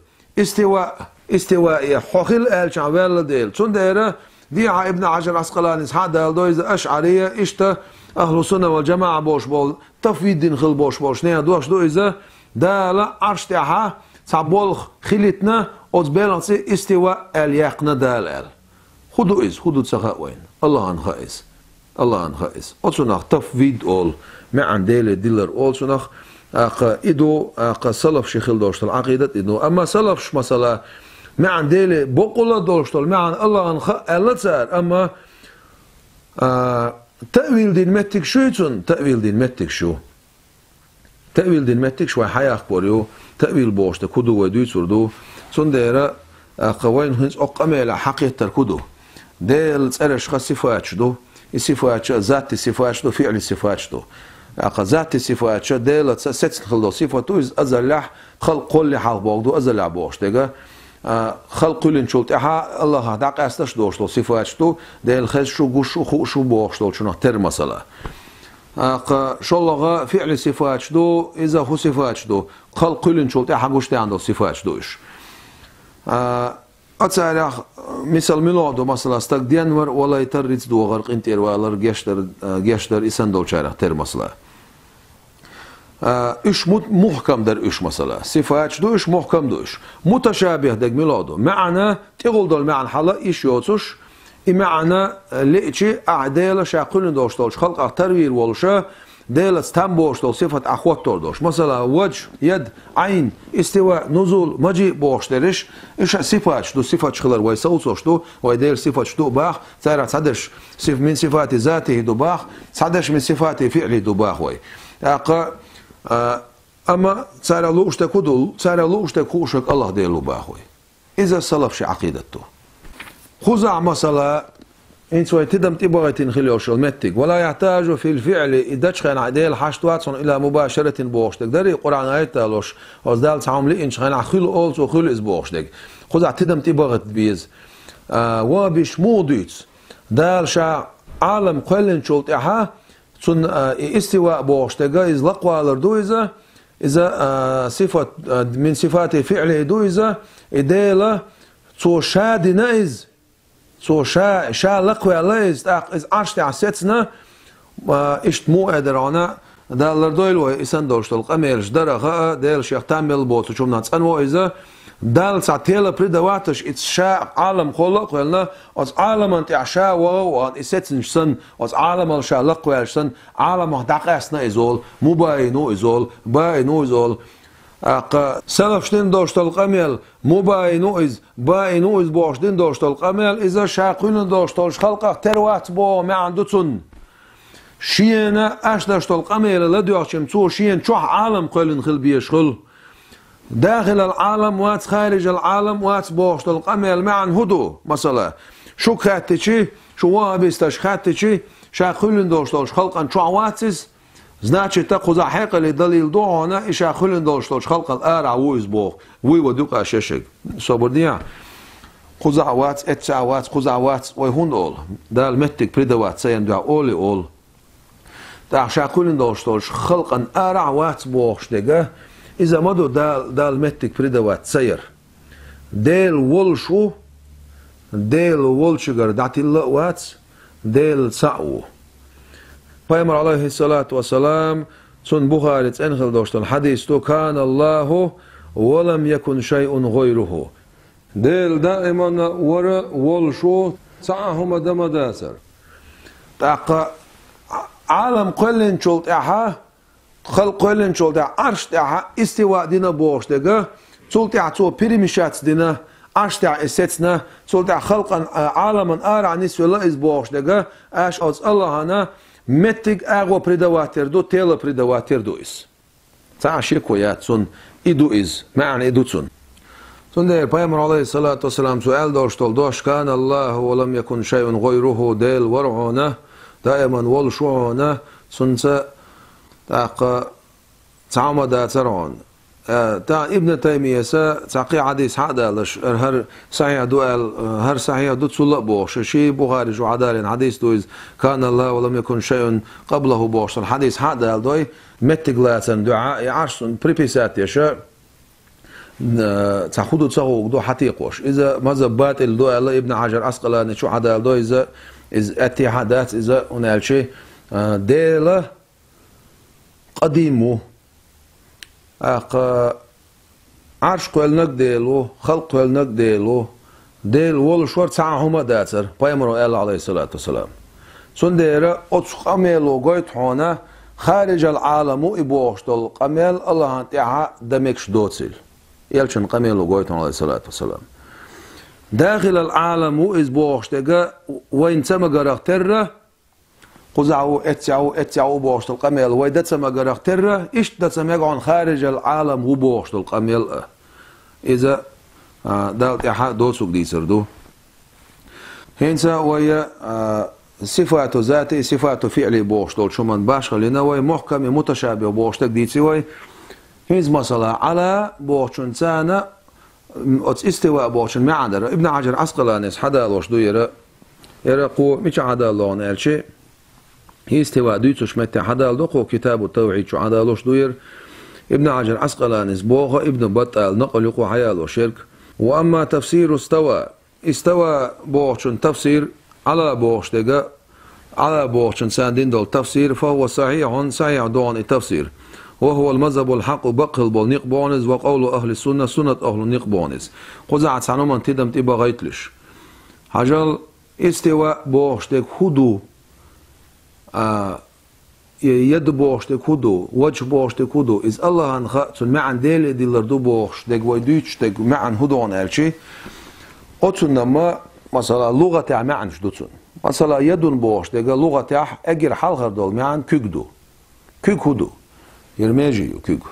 استواء حخل آل شعوال ديل سنديرة ديعة ابن عجر عسقلاني سحاد دويز أشعرية اشتا أهل السنة والجماعة بوش بول تفويد دين خل بوش بول شنيا دوش دويزة دالا عرشتها سعبول خلتنا أتبالنسي استواء آل يقنا دال خدو إز خدو تسخاء وين الله عن خائز الله عن خائز أتسنخ تفويد أول معن ديل ديلر أول سنخ إدو سلف شيخل دوشتل عقيدة إدو أما سلفش مثلا معن ديلي بقولة دوشتل معن الله أنخ ألتسار أما تأويل دين متك شو يتون تأويل دين متك شو تأويل دين متك شو حياة أخباريو تأويل بوشت كدو ودوي سردو سنديرة قوين هنس أقامل حقيقة الكدو ديل تسألش صفات شدو الصفات ذات الصفات شدو فعل الصفات شدو ذات الصفات شو ديل ست خلدو صفاتو أزلح خلق كل حال بوغدو أزلح بوش ديجا خلق كل شلت إحا الله داق أستش دوش دو صفات شدو ديل خز شو جوش خو شو بوش دو شنو تر مثلا شو الله فعل صفات شدو إذا هو صفات شدو خلق كل شلت إحا جوش عنده صفات شدوش أتصارع مثل ميلادو مثلا استقدين ور ولا يتريد دو غرق انتر والر جشتر إسان دو شارع تر مثلا إيش محكم در إيش مثلا صفات دو إيش محكم دوش متشابه دق ميلادو معنى تقول دول معنى حلا إيش يوتش معنى ليشي أعدال شاقون دوشتولش خلق تروير والشا ديل استنبوشتول صفة أخوات توردوش مثلا وجه يد عين استواء نزول مجيء بوشترش إيش صفات دو صفات شخلر ويسوسوش دو ويدير صفات دو باخ سيرا صدش من صفات ذاته دو باخ صدش من صفات فعله دو باخ وي أما سيرا لوش تكودل سيرا لوش تكوشك الله ديلو باخ وي إذا سلف شي عقيدته خزع مثلا إنت ويتدم تبغيتين خليوش المتك ولا يحتاج في الفعل إذا كان عديل حشتوات إلى مباشرة بوشتك دري قرآن آيات تالوش أصدال تعمل إنش خان خل أولس وخل إز بوشتك خزع تدم تبغيت بيز وبش موديت دال شا عالم قلن شولت إحا سن استواء بوشتك إز لقوا لردو إذا صفة من صفات فعله دو إذا إديلا تو شادي نايز سو شا لقوا ليز از عشت عسيتنا اشت مو ادرانا دال دويل و اسن دوشتل قميلش درغه ديل شيخ تامل بوتو چومنا صنو اذا دال ساتيلا بريدواتش اتس شا عالم خلق ولنا از عالم انت عشا و اسيتنشن از عالم الشا لقوالشن عالم دقاسنا ازول مباينو ازول باينو ازول سلفشتين دوشتل قميل مباينو إز باينو إز بوشتين دوشتل قميل إذا شاقين دوشتلش خلقه تروات بو ما عندتون شينا أش دوشتل قميل لديوشم تو شين شوح عالم قلن خل بيشخل داخل العالم وات خارج العالم وات بوشتل قميل معن هدو مثلا شو خاتشي شو وابستش خاتشي شاقين دوشتلش خلقا شو عواتس Значит, так хузахекали далил доона и шахулин долштолш халкал ара уиз бог уи водука шешек собордия хузават этсават хузават ой хундол дал меттик придават саен да оли ол да шахулин долштолш халкан ара ват бог штега иза моду дал меттик придават саер дел волшу дел волшигар датилла ват дел сау Пайгамбар алейхи салату вассалам сун Бухари энхел доштон хадис то кан Аллаху ва лам якун шай'ун гайруху дел даиман вара волшу саахум дамадасар таqa عالم قلن شولت احا خلق قلن شولت عرش احا استواء دينا بوشتغا شولت احا بريمشات دينا عرش اسيتنا شولت خلقا عالما ارع نسوي لا از بوشتغا اش از الله انا متك اغو بريدواتر دو تيلا بريدواتر دو اس تعشي كويات سن ايدو از معنى ايدو سن سن پیغمبر عليه الصلاه والسلام سؤال داشتول دوش كان الله ولم يكن شيء غيره ديل ورعونه دائما والشعونه سنت تاق تعمد ترون تا ابن تيميه تعقي حديث هذا هر صحيح دوال هر صحيح دو تصل بوش شي بخاري جو عدال حديث دوز كان الله ولم يكن شيء قبله بوش الحديث هذا دوي متغلاتن دعاء عرش بريبيسات يشا تاخذ تصوغ دو حتيقوش اذا ماذا باطل دو الله ابن حجر عسقلاني شو عدال دو اذا اتحادات اذا هنالك شيء ديله قديمه عرش قولنك ديلو خلق قولنك ديلو ديل وول شور تعاهما داتر پیغمبر عليه الصلاة والسلام سن ديرا اتسق اميلو قويت هونا خارج العالم ابوشتل قميل الله انتعا دمكش دوتسل يلشن قميلو قويت عليه الصلاة والسلام داخل العالم ازبوشتغا وين تمغرق تره قزعو اتعو بوشت القميل ويدت ما قرقتره ايش دت ما يقعن خارج العالم هو بوشت القميل اذا دالت احا دوسوك دي سردو هنسا ويا صفات ذاتي صفات فعلي بوشت شو من باش خلينا وي محكم متشابه بوشت دي سوي هنز مثلا على بوشن سانا استواء بوشن ما عندنا ابن حجر عسقلاني حدا وش دو يرى قو مش عدا لون الشيء استواء دوتش متى حدا لقو كتاب التوحيد شو عدا لوش دوير ابن حجر عسقلاني بوغا ابن بطال نقل يقو حيال وشرك واما تفسير استوى بوشن تفسير على بوش دقا على بوشن ساندين دول تفسير فهو صحيح دون التفسير وهو المذهب الحق بقل بول نقبونز وقول أهل السنة سنة أهل نقبونز قزعت سعنوما تدم تبا غيتلش حجال استواء بوشتك هدو يد بوشتك هدو وجه بوشتك هدو إز الله أنخاتون معن ديل ديلر دو بوشتك ويدوشتك معن هدوان ألشي أتون ما مثلا لغة تاع معن شدوتون مثلا يدون بوشتك لغة تاع أجر حلغر دول معن كيكدو كيك هدو يرميجيو كيك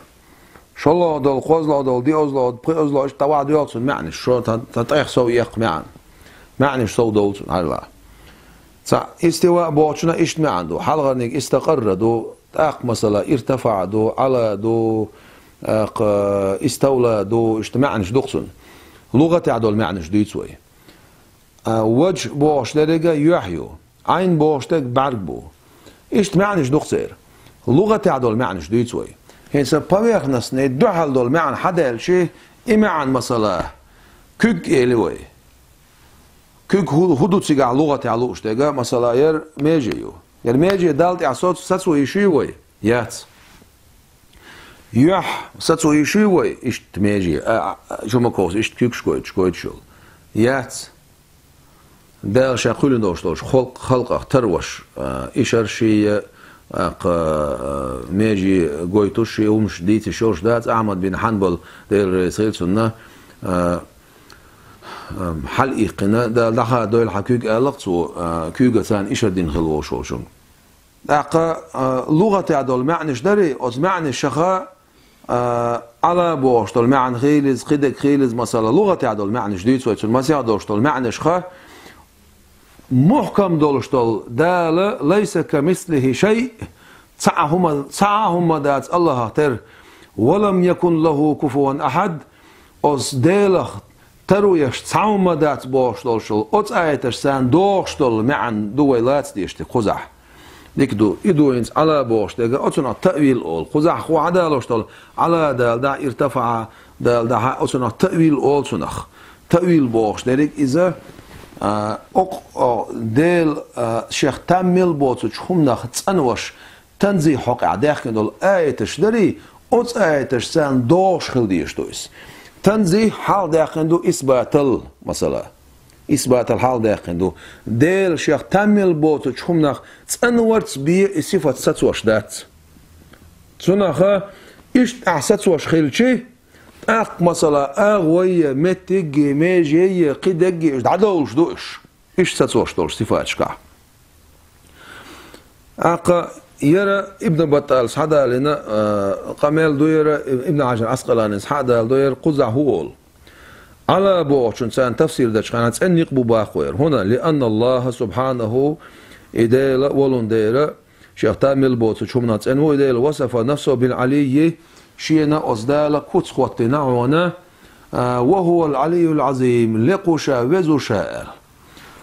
شاء الله دول قوزلا دول دي أزلا بقي أزلا إيش توعد يوتون معني شو تطيح سو يق معن معني شو دولتون هلا استواء بوشنا إيش معندو حلغرنيك استقر دو تاق مثلا ارتفع دو على دو استولى دو اجتمعنش دقسون لغة تعدل معنش ديتسوي وجه بوش لرجا يحيو عين بوش تك برقبو اجتمعنش دقسير لغة تعدل معنش ديتسوي هنسا بابيخنس ندحل دول معن حدا شيء إمعن مثلا كيك إلوي كيك هدو تسيقع لغة تعلوش تيجا مثلا ير ميجيو ير ميجي دالت عصوت ساتسو يشيوي يات يح ساتسو يشيوي اشت ميجي شو مكوس اشت كيك شكويت شول يات دال شاقولن دوش خلق تروش اشار شي ميجي قويتوش يومش ديتي شوش دات احمد بن حنبل دير سيل سنة حلقي قنا ده دويل حكيك ألقتو كيوغا سان إيش الدين خلوه شوشون دقة لغة تعدل معنش دري أز معنى الشخاء على بوش دول معنى خيلز قدك خيلز مثلا لغة تعدل معنى جديد سويت المسيح دوش دول معنى شخاء محكم دولش دول دال ليس كمثله شيء تعهم دات الله تر ولم يكن له كفوا أحد أز دالخ ترويش تعوم دات بوش دولشل أت آيتش سان دوش دول معن دويلات ديشتي قزح ديكدو إدوينز على بوش ديجا أتنا التأويل أول قزح خو عدالوش دول على دال دا ارتفع دال دا أتنا التأويل أول سنخ تأويل بوش ديك إذا ديل شيخ تامل بوتش خمنخ تسنوش تنزي حق عداخن دول آيتش دري أت آيتش سان دوش خل ديشتويس تنزي حال داخندو إثباتل مثلا إثبات الحال داخندو ديل شيخ تامل بوتو تشخمناخ تنورت بي صفة ستوش دات تناخا إيش أحساتوش خيلشي أق مثلا أغوية متجي ميجي قدجي عدولش دوش إيش ستوش دولش صفاتشكا أق يرى ابن بطال صحدا لنا قمال دوير ابن عجل عسقلاني صحدا دوير قزع هول على بوش إنسان تفسير داش كانت أن يقبو باخوير هنا لأن الله سبحانه إدال ولون دير شيخ تامل بوت شمنات أن هو إدال وصف نفسه بالعلي شينا أصدال كوت خوتنا عنا وهو العلي العظيم لقوشا وزو شائر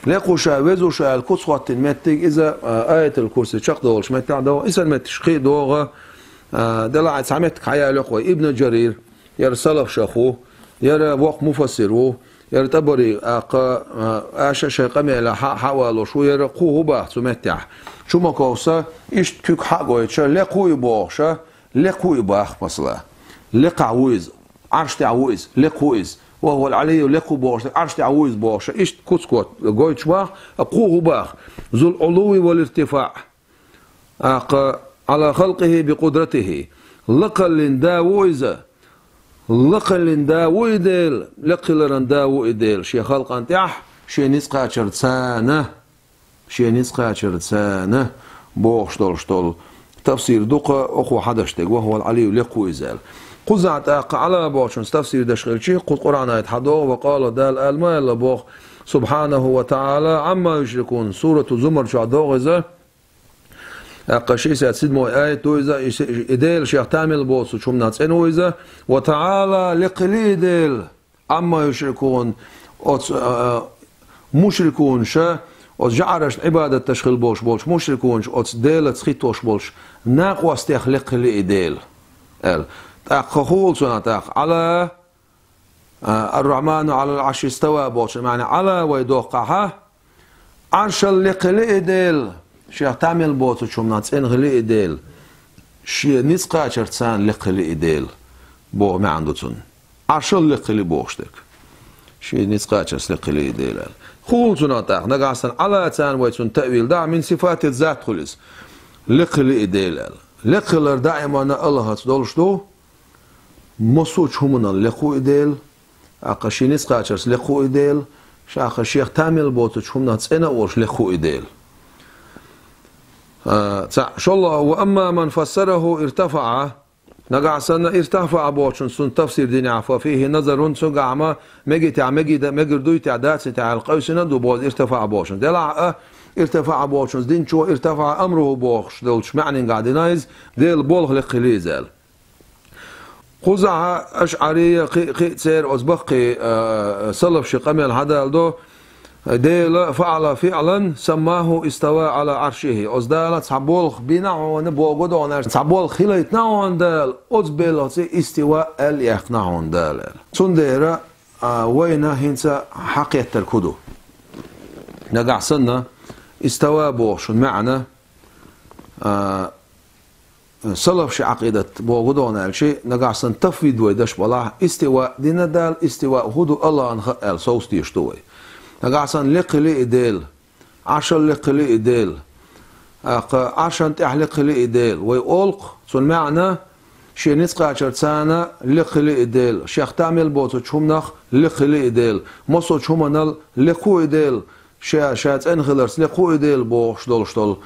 لقوشا وزو شائر كوت خوتن متك إذا آية الكرسي شق دولش متع دو إذا متشقي دوغة دلعت سعمتك حياة لقوي ابن جرير يرسل شخو يرى وق مفسره يرى تبري آشا شيقمي على حوالو شو يرى قوه باح سمتع شو ما كوسا إيش كيك حقو يتشا لقوي باحشا لقوي باح مثلا لقعويز عرش تعويز لقويز وهو العلي لقو باح عرش تعويز باح إيش كوت قويتش باح قوه باح ذو العلو والارتفاع على خلقه بقدرته لقل داويزه لقل داو إديل لقل داو إديل شي خلق أنتح شي نسقى شرتسانة شي نسقى شرتسانة بوش طول تفسير دقة أخو حدشتك وهو العلي لقو إزال قزعت على بوش تفسير دشغل شي قد قرآن يتحدوه وقال دال الماء لبوخ سبحانه وتعالى عما يشركون سورة زمر شعدوغ إزال أقشي سيد مو آية تويزا إديل شيخ تامل بوس وشوم ناس إنويزا وتعالى لقلي إديل أما يشركون مشركون شا وجعرش عبادة تشغل بوش مشركون ديل تخيتوش بوش ناقوا استيخ لقلي إديل تأخول سنة على الرحمن على العرش استوى بوش معنى على ويدوقها عرش لقلي إديل شيخ تعمل بوت وشوم ناس إن غلي إديل شي نسقا شرتسان لقلي إديل بو ما عندتون عشان لقلي بوشتك شي نسقا شرس لقلي إديل خولتنا تاخ نقاسن على تان ويتون تأويل دا من صفات الذات خلص لقلي إديل لقلر دائما الله تدولشتو مصوش همنا لقو إديل أقا شي نسقا شرس لقو إديل شاخ شيخ تامل بوتش همنا تسأنا ورش لقو إديل شالله وأما من فسره ارتفع نقعسنا ارتفع بوشن سن تفسير ديني عفا فيه نظر سقع مجردوي تعداد تاع القوسنا دو بوز ارتفع بوشن دلع ارتفع بوشن دين شو ارتفع أمره بوخش دولش معني قاعد نايز ديل بولغ لقليزال قزع أشعرية قي سير أزبقي صلف شقمي الحدال دو ديل فعل فعلا سماه استوى على عرشه أزدال تعبول بناعون بوجودون تعبول خليت ناعون دال أزبل استواء اليقناعون دال صنديرة وين هنسا حقيقة الكدو نقع سنة استوى بوش معنى صلف شي عقيدة بوجودون الشيء نقع سن تفيد ويدش بلا استواء دين دال استواء هدو الله أنخ صوص تيشتوي نقعسن لقلي إديل عشان لقلي إديل عشان تحلقلي إديل ويقولق سن معنى شي نسقى عشرتسانا لقلي إديل شيخ تعمل بوتو تشومنخ لقلي إديل مصو تشومنال لقو إديل شات انخلرس لقو إديل بوش دول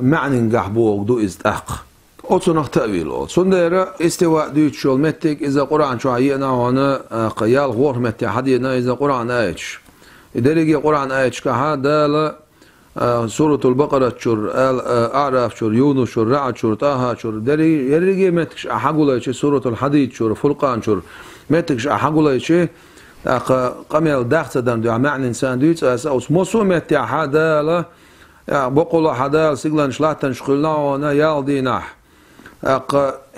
معنى نقح بوغ دو إزدأق أوتو تأويل أوتو ديرا استواء ديوت شول متك إذا قرآن شو عينا هنا قيال غور متك حدينا إذا قرآن آيش إدريجي قرآن آيش كها دال سورة البقرة شر أعراف شر يونس شر رعد شر طه شر دري يريجي متكش أحقولا شيء سورة الحديد شر فرقان شر متكش أحقولا شيء قميل دخت دم دعاء معنى إنسان ديت أس مصو متى حدال بقول حدال سجلن شلاتن شخلنا ونا يالدينح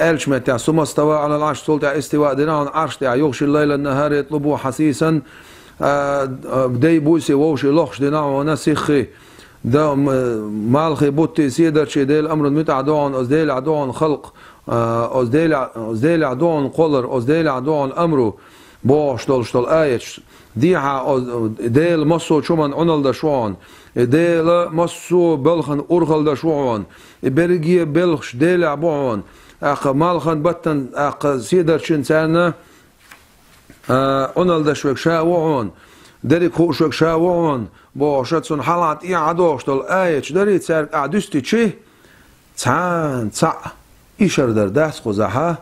ألش متى ثم استوى على العرش سلطة استواء دينان عرش تاع يغشي الليل النهار يطلبوه حسيسا بدي بوسي ووشي لخش دينا ونسيخي دا مالخي بوتي سيدر شي ديل أمر متعدون أزديل عدون خلق أزديل عدون قلر أزديل عدون أمرو بوش دول آيش ديها ديل مصو شومن عنل دشوان ديل مصو بلخن أرخل دشوان برقية بلخش ديل عبوان أخ مالخن بطن أخ سيدر شنسانا عنل دشوك شاوان دري خوشوك شاوان بوشتسون حالات إيه عدوش دول آيش دري تسار عدوستي چه تان تا إيشر در دست خوزها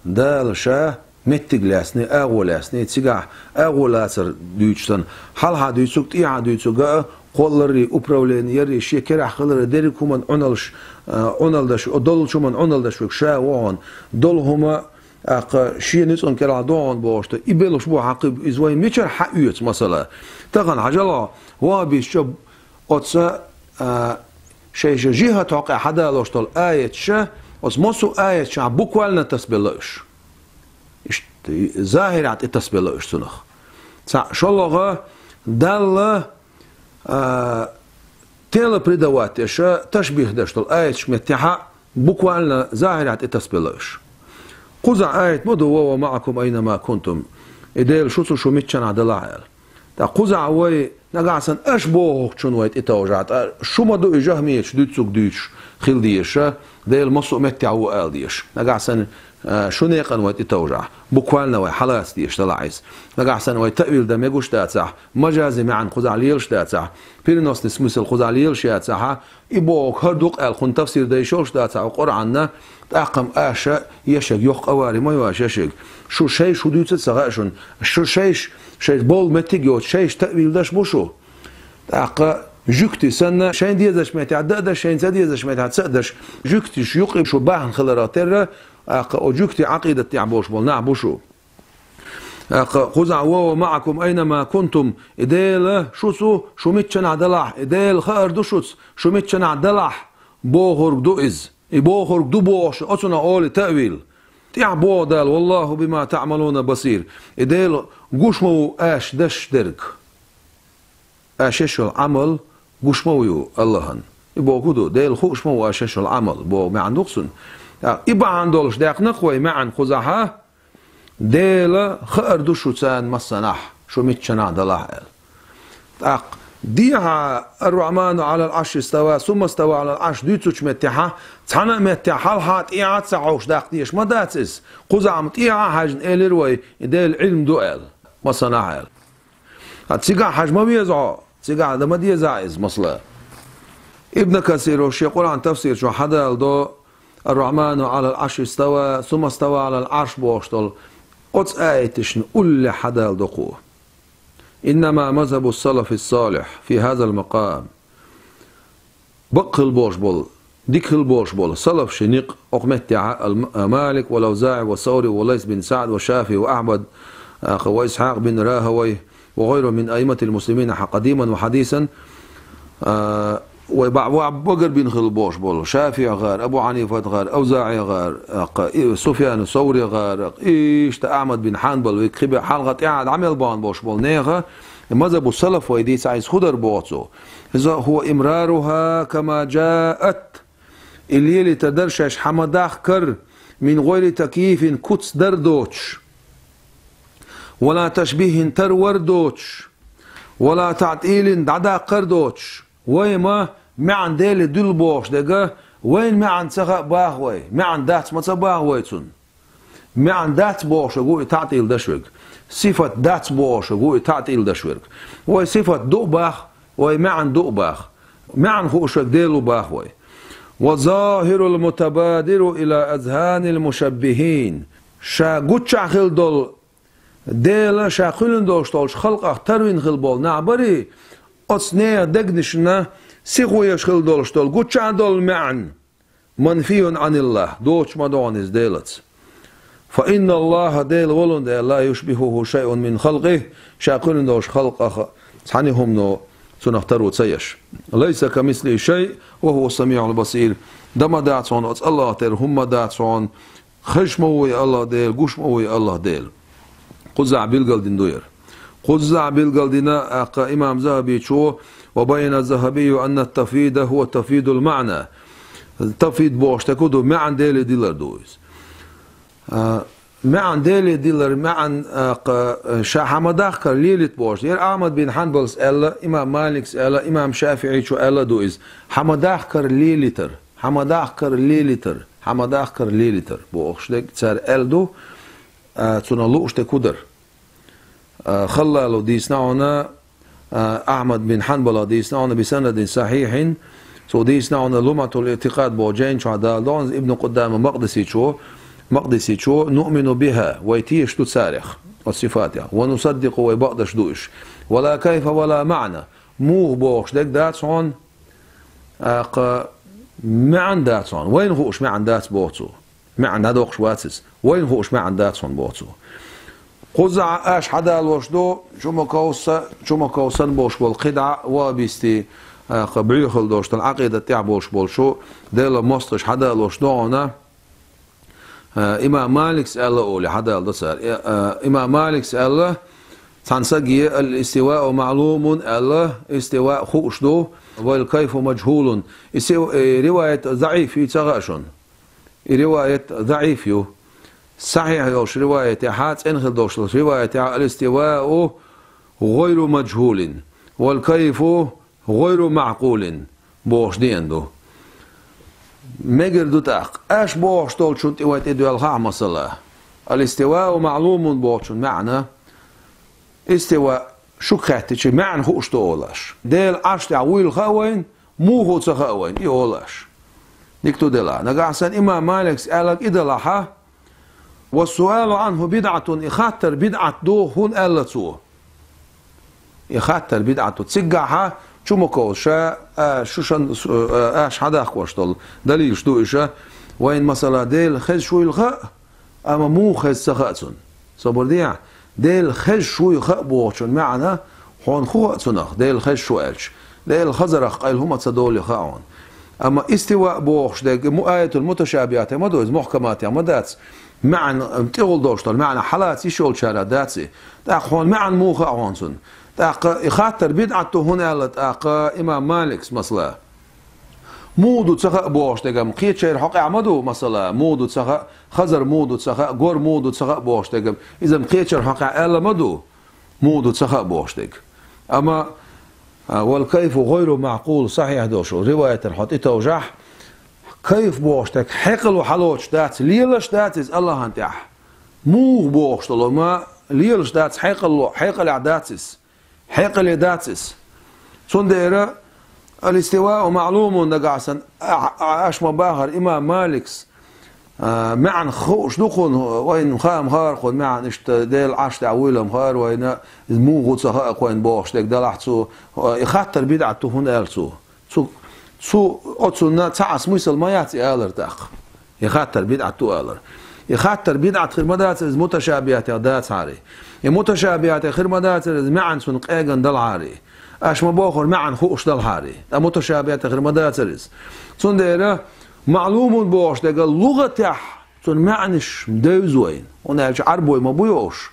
دال شاه متجلسني أغولسني تيجا أغولاسر ديوتشتن حال هاديوتشوك إيه هاديوتشوك قولري أبرولين يري شكر أخلر دري كمان عنل دش دول شومن عنل دشوك شاوان دول هما شيء نسون كرادون بوشت يبلش بو عقب إزواي ميشر حقيت مثلا تغن عجلة هو بيشب أتسا شيء جهة توقع حدا لوشتل آية شة أسمسو آية شة بوكوالنا تسبلش ظاهر عت تسبلش سنخ شلغة دل تيل بريدوات شة تشبيه دشتل آية شمتها بوكوالنا ظاهر عت تسبلش قزع آية مدو ومعكم أينما كنتم إديل شو ميتشان عدلاعيل تا قزع وي نقعسن أشبوه شون ويت إتوجعت شو مدو إجاه ميتش دوتسوك دوتش خيل ديش ديل مصو متعو آل ديش نقعسن شو نيقن ويت إتوجع بوكوالنا وي حلاس ديش تلاعيز نقعسن وي تأويل دا ميقوش تاتسح مجازي معن قزع ليلش تاتسح بيرنوس نسمسل قزع ليلش ياتسح إبوك هردوق آل خن تفسير ديشوش تاتسح وقرعنا أقم آشا يشك يوق أواري ما يواش يشك شو شيء شو ديوت تسغاشون شو شيء بول متجيوت شيء تأويل داش بوشو أق جوكتي سنة شين ديزش متعدد شين زديزش متعددش جوكتي شيوق شو باهن خلراتير أق جوكتي عقيدة تعبوش بول نعبوشو أق خزع ومعكم أينما كنتم إديل شو متشن عدلح إديل خير دوشوت شو متشن عدلح بوهر دوئز يبوخر دبوش أصنع أول تأويل تعبوا دال والله بما تعملون بصير إديل قشمو آش دش درك آشش العمل قشمو يو اللهن يبوخدو ديل خوشمو آشش العمل بو ما عندوكسن إبعان دولش داق نقوي معا خزاحة ديلا خير دو شوتان مصنح شو متشنا دلاحل ديها الرحمن على العرش استوى ثم استوى على العرش ديتوش متحا تحنا متحا الحات إيعاد سعوش داق ديش ما داتس قزعمت إيعاد حاجن إلروي ديل علم دوئل مصنحل تسيقع حاج ما بيزعو تسيقع ده ما ديزعيز مصلا ابن كثير وش يقول عن تفسير شو حدا الدو الرحمن على العرش استوى ثم استوى على العرش بوشتل قدس آيتش نقول حدا الدقوه إنما مذهب السلف الصالح في هذا المقام بق البوش بول ديك البوش بول سلف شنيق أقمت مالك والأوزاعي والثوري وليث بن سعد والشافعي وأحمد وإسحاق بن راهوي وغيره من أئمة المسلمين قديما وحديثا وبقر بن خلبوش بول شافعي غار أبو حنيفة غار أوزاعي غار سفيان الثوري غار إيش أحمد بن حنبل ويكخبي حلقة قاعد عمل بان بوش بول نيغا مذهب السلف ويديس عايز خضر بوتسو إذا هو إمرارها كما جاءت اللي تدرشش حمداخ كر من غير تكييف كتس دردوش ولا تشبيه تروردوش ولا تعطيل دعدا قردوش ويما معن ديل دول بوش دقا وين معن سخا باهوي معن دات ما باهوي تون معن دات بوش قوي تعطيل دشوك صفة دات بوش قوي تعطيل دشوك وي صفة دو باخ وي معن دو باخ معن خوشك ديلو باهوي وظاهر المتبادر إلى أذهان المشبهين شا قوتشا خل دول ديلا شا خلن دوش طولش خلق اختروين خل بول نعبري أصنية دقنشنا سيخويش خل دولش طول قوتشا دول معن منفي عن الله دوش مدونز ديلت فإن الله ديل ولن ديل لا يشبهه شيء من خلقه شا خلن دوش خلق سحنهم نو سنختارو تسيش ليس كمثله شيء وهو السميع البصير دما داتسون أتس الله تير هم داتسون خشموي الله ديل قشموي الله ديل قزع بالقلدين دوير قزع بالقلدين أقا إمام ذهبي شو وبين الذهبي أن التفيد هو تفيد المعنى التفيد بوش تكودو معن ديل ديلر دويز معن ديلي ديلر معن شا حمداخ كر ليلت بوش ير أحمد بن حنبل سأله إمام مالك سأله إمام شافعي شو أله دويز حمداخ كر ليلتر حمداخ كر ليلتر حمداخ كر ليلتر بوش دك تسار ألدو تنالوش تكودر خلالو ديسناونا أحمد بن حنبل ديسناونا بسند صحيح سو ديسناونا لمعة الاعتقاد بوجين شو عدال دونز ابن قدام مقدسي شو نؤمن بها ويتيش تسارخ والصفاتها ونصدق ويبقدش دوش ولا كيف ولا معنى موه بوش دك داتسون معن داتسون وين هوش معن داتس بوتسو معن هدوخش واتس وين هوش معن داتسون بوتسو قزع اش حدا الوشدو شو مكوسن بوش بالقدعة وبيستي قبعيخل دوش العقيدة تاع بوش بولشو ديلا مصطش حدا الوشدو انا إمام مالك سأله أولي حدا الدسار إمام مالك سأله تنسجي الاستواء معلوم الله استواء خوشدو والكيف مجهول رواية ضعيف يتغاشون رواية ضعيف يو صحيح يوش رواية حات انخل دوش رواية الاستواء غير مجهول والكيف غير معقول بوش ديندو مجر دوتاق اش بوش طول شو تيوات ادو الخاع مصلا الاستواء معلوم بوشون معنى استواء شو خاتش معنى خوش طولاش ديل اش تعويل خاوين مو هو تخاوين يولاش ديكتو ديلا نقعسن امام مالك سألك ادلحا والسؤال عنه بدعة يخاطر بدعة دو هون ألتو يخاطر بدعة تسجعها شو مكو شا شو شن اش حدا خوشتل دليل شو إيشا وين مثلا ديل خز شوي الخاء أما مو خز سخاتون صبر ديع ديل خز شوي خاء بوشون معنا هون خواتونخ ديل خز شو إلش ديل خزرخ قيل هم تصدول خاون أما استواء بوش ديك آية المتشابهات ما دوز محكمات ما داتس معنى تقول دوشتل معنى حالات يشول شارع داتسي تاخون معن مو خاونسون يخاطر بدعته هنا قالت إمام مالك مثلا مودو تسخ بوش تجم قيت شير حق عمدو مثلا مودو تسخ خزر مودو تسخ غور مودو تسخ بوش تجم إذا قيت شير حق ألا مدو مودو تسخ بوش تج أما والكيف غير معقول صحيح دوشو رواية الحط توجح كيف بوش تج حقل وحلوش دات ليلش دات إز الله هنتح مو بوش تلو ما ليلش دات حقل عداتس حقل داتس صنديرة الاستواء معلوم نقعسن أشما باهر إمام مالكس معن خوش دخون وين خام خارقون معن اشت ديل عش تعويلهم خار وين مو غوت سخاق وين باش ديك دلحتو يخاطر بدعته هنا ألسو سو أتسونا تعس ميسل ما ياتي ألر تاخ يخاطر بدعته ألر يخاطر بدعة خير مدات متشابهات دات عاري متشابهات خير مدات معن سنق ايجن دل عاري اش ما باخر معن خوش دل عاري متشابهات خير مدات رز صنديره معلوم باش دقال لغة تح تون معنش مدوز وين ونالش عربوي ما بيوش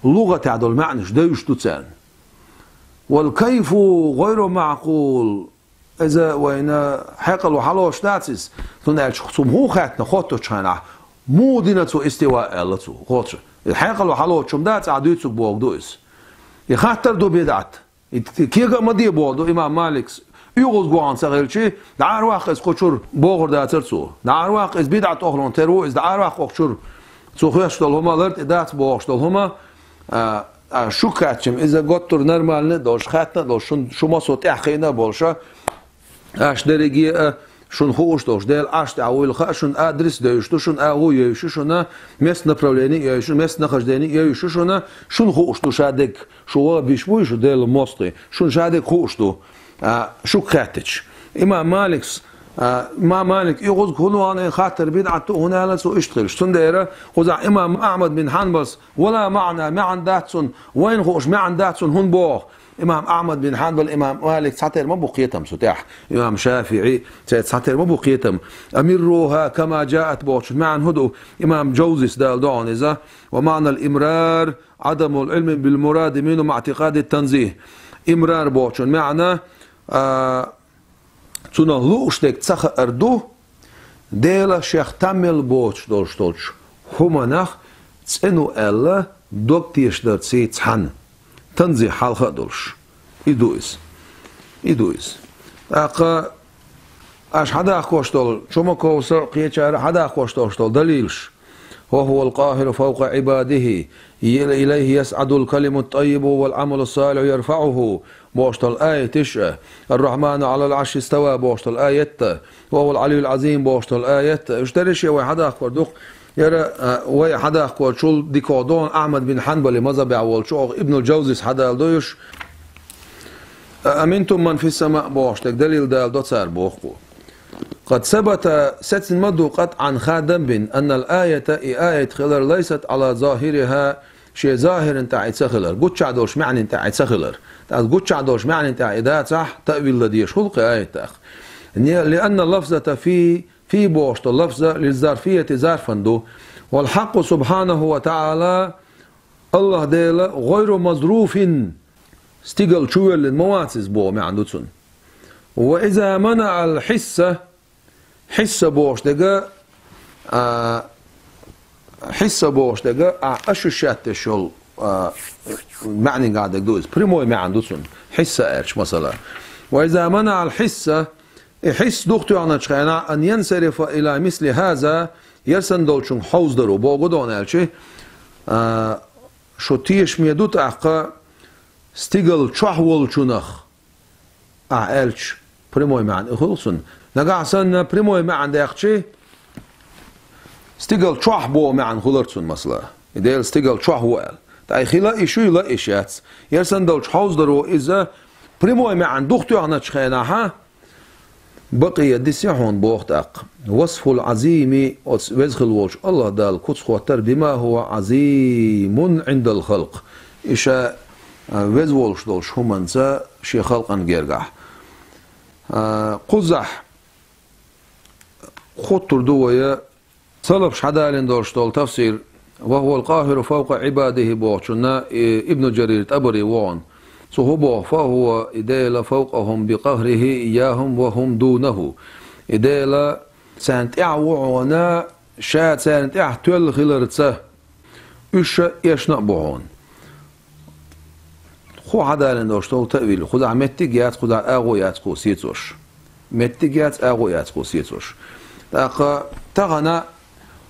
لغة تح دول معنش دوش تتسان والكيف غير معقول إذا وين حقل وحلوش تاتس تونالش خصوم خاتنا خوتو تشانا مو دينتو استواء لتو خوتش الحقل وحلوش شم دات عديتو بوق دويس يخاطر دو بيدعت كيغا مدي بودو إمام مالكس يغوز قوان سغيلشي دعار واقع خوشور بوغر داترسو دعار واقع بيدعت أخلون ترو دعار واقع خوشور سوخيش دولهما لرت دات بوغش دولهما شو كاتشم إذا قطر نرمال دوش خاتنا دوش شما صوت احقينا بولشا اش درجي شون خوش دوش ديل اش تعويل خا شون ادرس دوش شون اغو يشو شون مس направление يشو مس нахождение يشو شون شون خوش دوش ادك شو بيشبوي شو ديل موستي شون شادك خوش دو شو كاتش إمام مالك يغوز كله أنا خاطر بدعته هنا لا سو اشتغل شتون دايرة خذ إمام أحمد بن حنبل ولا معنى ما عن داتسون وين خوش ما عن داتسون هون بوغ إمام أحمد بن حنبل إمام مالك ساتر ما بقيتهم ستاح إمام شافعي ساتر ما بقيتهم أمروها كما جاءت بوش معن هدو إمام جوزيس دال دونيزا ومعنى الإمرار عدم العلم بالمراد منه مع اعتقاد التنزيه إمرار بوش معنى تونه لوشتك تسخ أردو ديلا شيخ تامل بوش دولش هما نخ تسنو ألا دوكتيش در تسي تحن تنزي حالخ دولش إدويس أقا أش حدا أخوش دول شما كوسر قيتشار حدا أخوش دول دليلش وهو القاهر فوق عباده إليه يسعد الكلم الطيب والعمل الصالح يرفعه بوشت الآية تشأ الرحمن على العرش استوى بوشت الآية وهو العلي العظيم بوشت الآية اشتريش يا حدا أخور دوق يرى وي حدا أخور شول ديكودون أحمد بن حنبل مذهب أول شو ابن الجوزيس حدا الدوش أمنتم من في السماء بوشتك دليل دال دوتسار بوخو قد ثبت ست مدو قطعا خادم بن أن الآية آية خلر ليست على ظاهرها شيء ظاهر انت عيتسخلر قد شعدوش معنى انت عيتسخلر قد شعدوش معنى انت عيدات صح تأويل الذي يشخلق آية تأخ لأن اللفظة في بوشت اللفظة للظرفية ظرفا والحق سبحانه وتعالى الله ديل غير مظروف استقل شوية للمواسس بو معندوتسن وإذا منع الحسة حسة بوشتك حسة بوشتك أشوشات شول معني قاعدك دوز بريموي ما عندوسن حسة إيش مثلا وإذا منع الحسة يحس دكتور عن شخينا أن ينصرف إلى مثل هذا يرسن دولشون حوز درو بوغدون إلشي شو تيش ميدوت أحقا ستيغل شحول شنخ إلش بريموي ما عند خلصن نقعسن بريموي ما عند أختشي ستيغل شح بو ما عند خلصن مثلا إديل ستيغل شحول تاي خلا إيشو لا إيشات يرسن دولش حوز درو إذا بريموي ما عند دكتور عن شخينا ها بقي دسيحون بوختاق وصف العظيم وزخل وش الله دال كتس خوتر بما هو عظيم عند الخلق إشاء وزولش دولش همانسا شي خلقا جيرجح قزح خطر دوية صلب شحدالين دولش دول تفسير وهو القاهر فوق عباده بوشنا ابن جرير تبري وون فهو إدال فوقهم بقهره إياهم وهم دونه إديلا سانت وعونا شات سانت تول خلرتسه إيش يشنا بوعون خو عدالن داشتو تأويل خود عمتيجات خود أغويات قوسيتوش متيجات أغويات قوسيتوش تغنى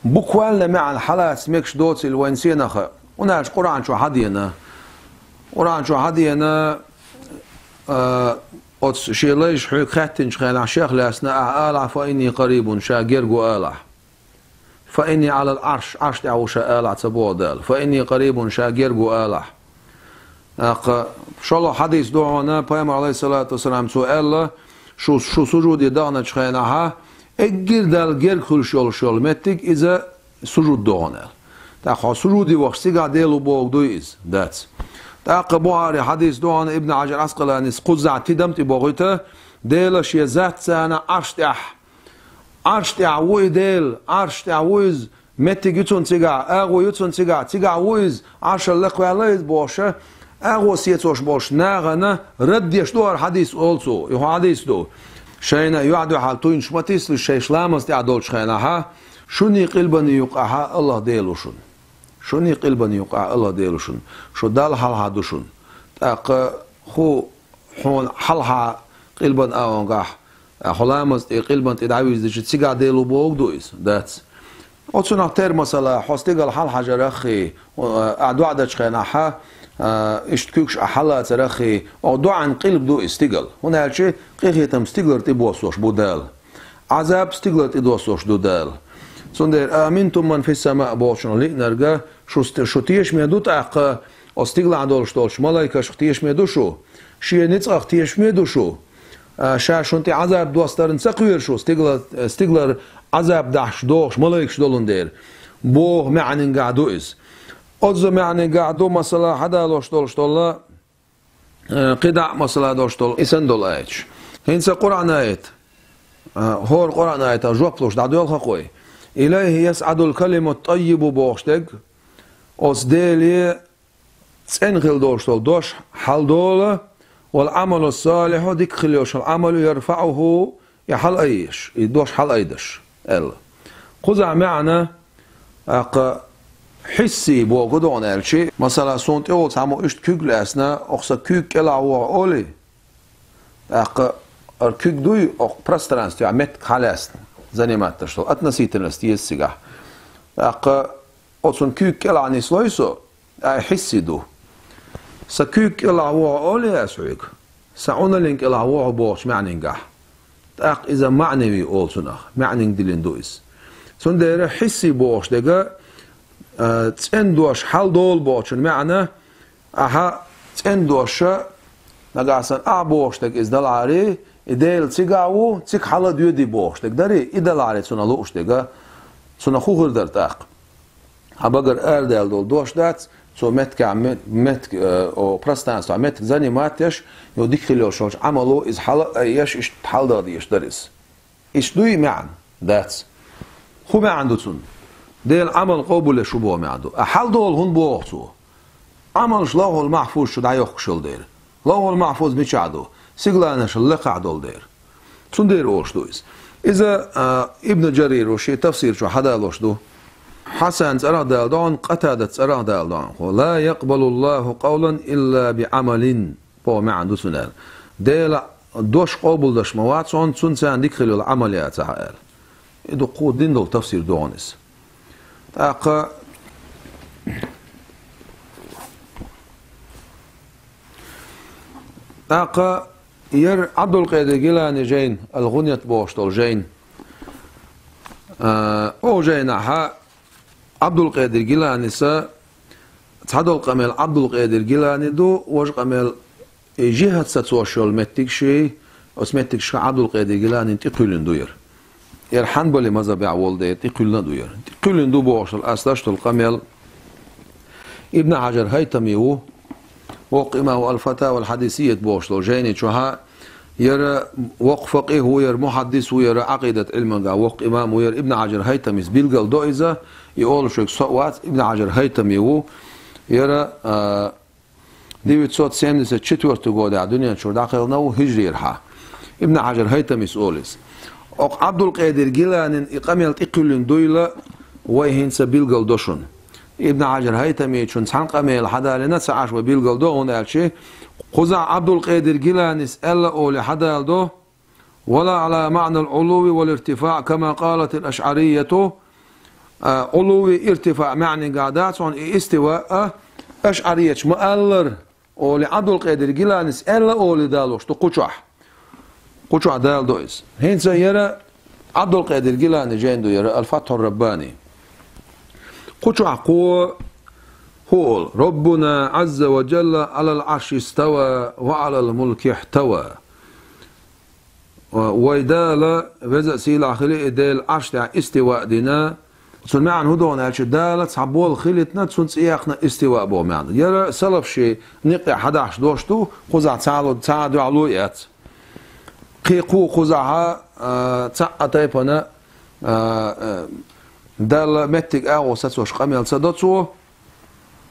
بقوال مع الحالات ميكش دوت الوينسينا خا وناش قرآن شو حدينا قرآن شو حدينا أتس شيليش حيك خاتن شخيل عشيخ لأسنا آلع فإني قريب شاقرقو آلع فإني على العرش عرش تعو شآلع تبوع دال فإني قريب شاقرقو آلع شاء الله حديث دعونا بيامر عليه الصلاة والسلام سؤال شو سجود يدعنا شخيناها اجر دال جر كل شول متك إذا سجود دعونا تاخو سجودي وخسيقا ديلو بوغ دويز داتس تاق بوهاري حديث دعونا ابن عجر عسقلاني سقزع تدمت بوغيته ديلش يزات سانا عرش تعوي ديل عرش تعويز متك يتون تيقع اغو يتون تيقع ويز عرش اللقوة عليز بوشه اغو سيتوش باش ناغنا رد يشدوار حديث also يهو حديث دو شينا يعدو حالتوين شمتيس للشيش لامز تعدول شخيناها شوني قلبني يقعها الله ديلوشن شوني قلبني يقع الله ديلوشن شو دال حالها دوشن تاق خو حون حالها قلبن اونقاح حلامز قلبن تدعويز دي تسيقع ديلو بوغ دويس داتس اوتسو نختار مثلا حوستيقال حالها جراخي اعدو عدد شخيناها اشتكوكش أحلا ترخي أو دو عن قلب دو استقل هنا هالشي قيخي تم استقلر تبوصوش بودال عذاب استقلر تدوصوش دودال سندر آمنتم من في السماء بوشن لي نرجع شو تيش ميدو تاق استقل عدولش دولش ملايكة شو تيش ميدو شو شي نتاق تيش ميدو شو شاشون تي عذاب دوسترن سقير شو استقلر عذاب داش دوش ملايكش دولن دير بوه معنن قعدو إز أجزء معني قاعدو مثلا حدا لوشتول قدع مثلا دوشتول إسن دول آيتش هنسا قرآن آيت هور قرآن آيت جواب لوش دعدو يلخا قوي إليه يسعد الكلمة الطيب بوشتك أس ديلي تسنخل دوشتول دوش حل دولة والعمل الصالح ديك خليوش العمل يرفعه يحل أيش يدوش حل أيدش إلا قزع معنا حسي بوغدون الشيء مثلا سونت اول سامو اشت كوك لاسنا اخسا كوك الا هو اولي كوك دوي اخ пространстве مت خلاص заниматься что относительность есть всегда отсон كوك الا не слойсо حسي دو سا كوك الا هو اولي اسويك ساونا لينك الا هو بوش معنى نجح اذا معنوي اولسنا معنى دلين دويس سندر حسي بوش دغه تندوش حل دول بوشن معنى اها تندوش نقاسن بوشتك از دلاري اديل تيغاو تيك حل ديو دي بوشتك داري ادلاري سونا لوشتك سونا خوغر درتاق абагар ардел дол доштац со метк о пространство метк заниматеш يو ديخلوش عملو از حل ايش اش حل داديش درس ايش دوي معن داتس خو ما عندوتون ديل عمل قبول شبوه ما عنده حل دول هون بوقتو عمل شلاه المحفوظ شو دايوخ شل دير لاه المحفوظ ميشادو سيغلانش اللي قعدول دير تون دير اوش دويس اذا ابن جرير وشي تفسير شو حدا لوش دو حسن ترى دالدون قتادة ترى دالدون لا يقبل الله قولا الا بعمل بو ما عنده سنال ديل دوش قبول دش مواتون تون سان ديخلو العمليات تعال ادو قود دين دول تفسير دونس تاق ير عبد القادر جيلاني جين الغنية بوشتول جين او جينها عبد القادر جيلاني سا تعدل قمل عبد القادر جيلاني دو وج قمل جهة ستوشول متكشي اسمتكش عبد القادر جيلاني تقولن دوير ير حنبلي مذهب عول ده تقولن دوير تقولن دو بوشل اسلاشت القمل ابن حجر هيتمي وقمه الفتاوى الحديثية بوشتول جيني شوها يرى وق فقيه وير محدث وير عقيدة علم وق إمام وير ابن حجر هيتمي بيلقى دوئزة يقول شيخ صوات ابن حجر هيتمي يرى ديوت صوت سيمنس تشتورت جودة الدنيا شو داخل نو هجري رها ابن حجر هيتمي سؤالس عبد القادر جيلاني إقامل تقولن دويلة ويهنس بيلقل دوشن ابن حجر هيتمي شون سحن قميل حدا لنا سعاش وبيلقل دو هنا الشيء خزع عبد القادر جيلاني سأل أولي حدا دو ولا على معنى العلو والارتفاع كما قالت الأشعرية علو ارتفاع معني قعدات عن استواء أشعرية مؤلر أولي عبد القادر جيلاني سأل أولي دالوش تو قشع دال دويس هنسا يرى عبد القادر جيلاني جيندو يرى الفتح الرباني قشع قوة هو ربنا عز وجل على العرش استوى وعلى الملك احتوى ويدال وزا سيلا خلي دال عرش تاع استواء دينا سن معن هدون هالش دالت صعبول خلتنا تسون سياقنا استواء بو معن يرى سلف شي نقع 11 دوشتو خزع تعادو علويات قيقو خزعها تعطي بنا دال متك اغو ساتوش قميل صداتو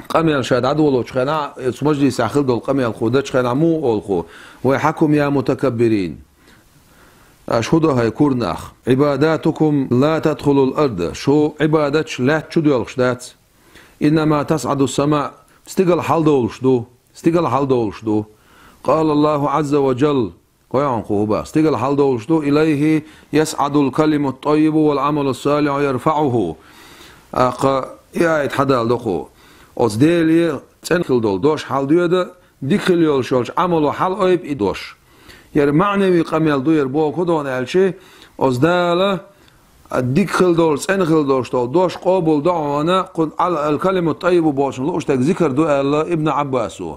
قميل شاد عدولو شخنا مجلس اخر دول قميل خودت شخنا مو اولخو ويحكم يا متكبرين اشهدها يكورناخ عباداتكم لا تدخل الارض شو عبادتش لا تشدولش دات انما تصعد السماء استقل حال دولشدو قال الله عز وجل استقل حال دولشدو إليه يسعد الكلم الطيب والعمل الصالح يرفعه آية حدال دخو أصديلي تنخل دول دوش حال ديوده ديخل يولشولش عملو حال أيب إدوش معنوي قميل دوير بوكو دون ألشي أصداله ديخل دول تنخل دوش دوش قابل دعوانا قد على الكلم الطيب بوشن لوشتك ذكر دو ابن عباسو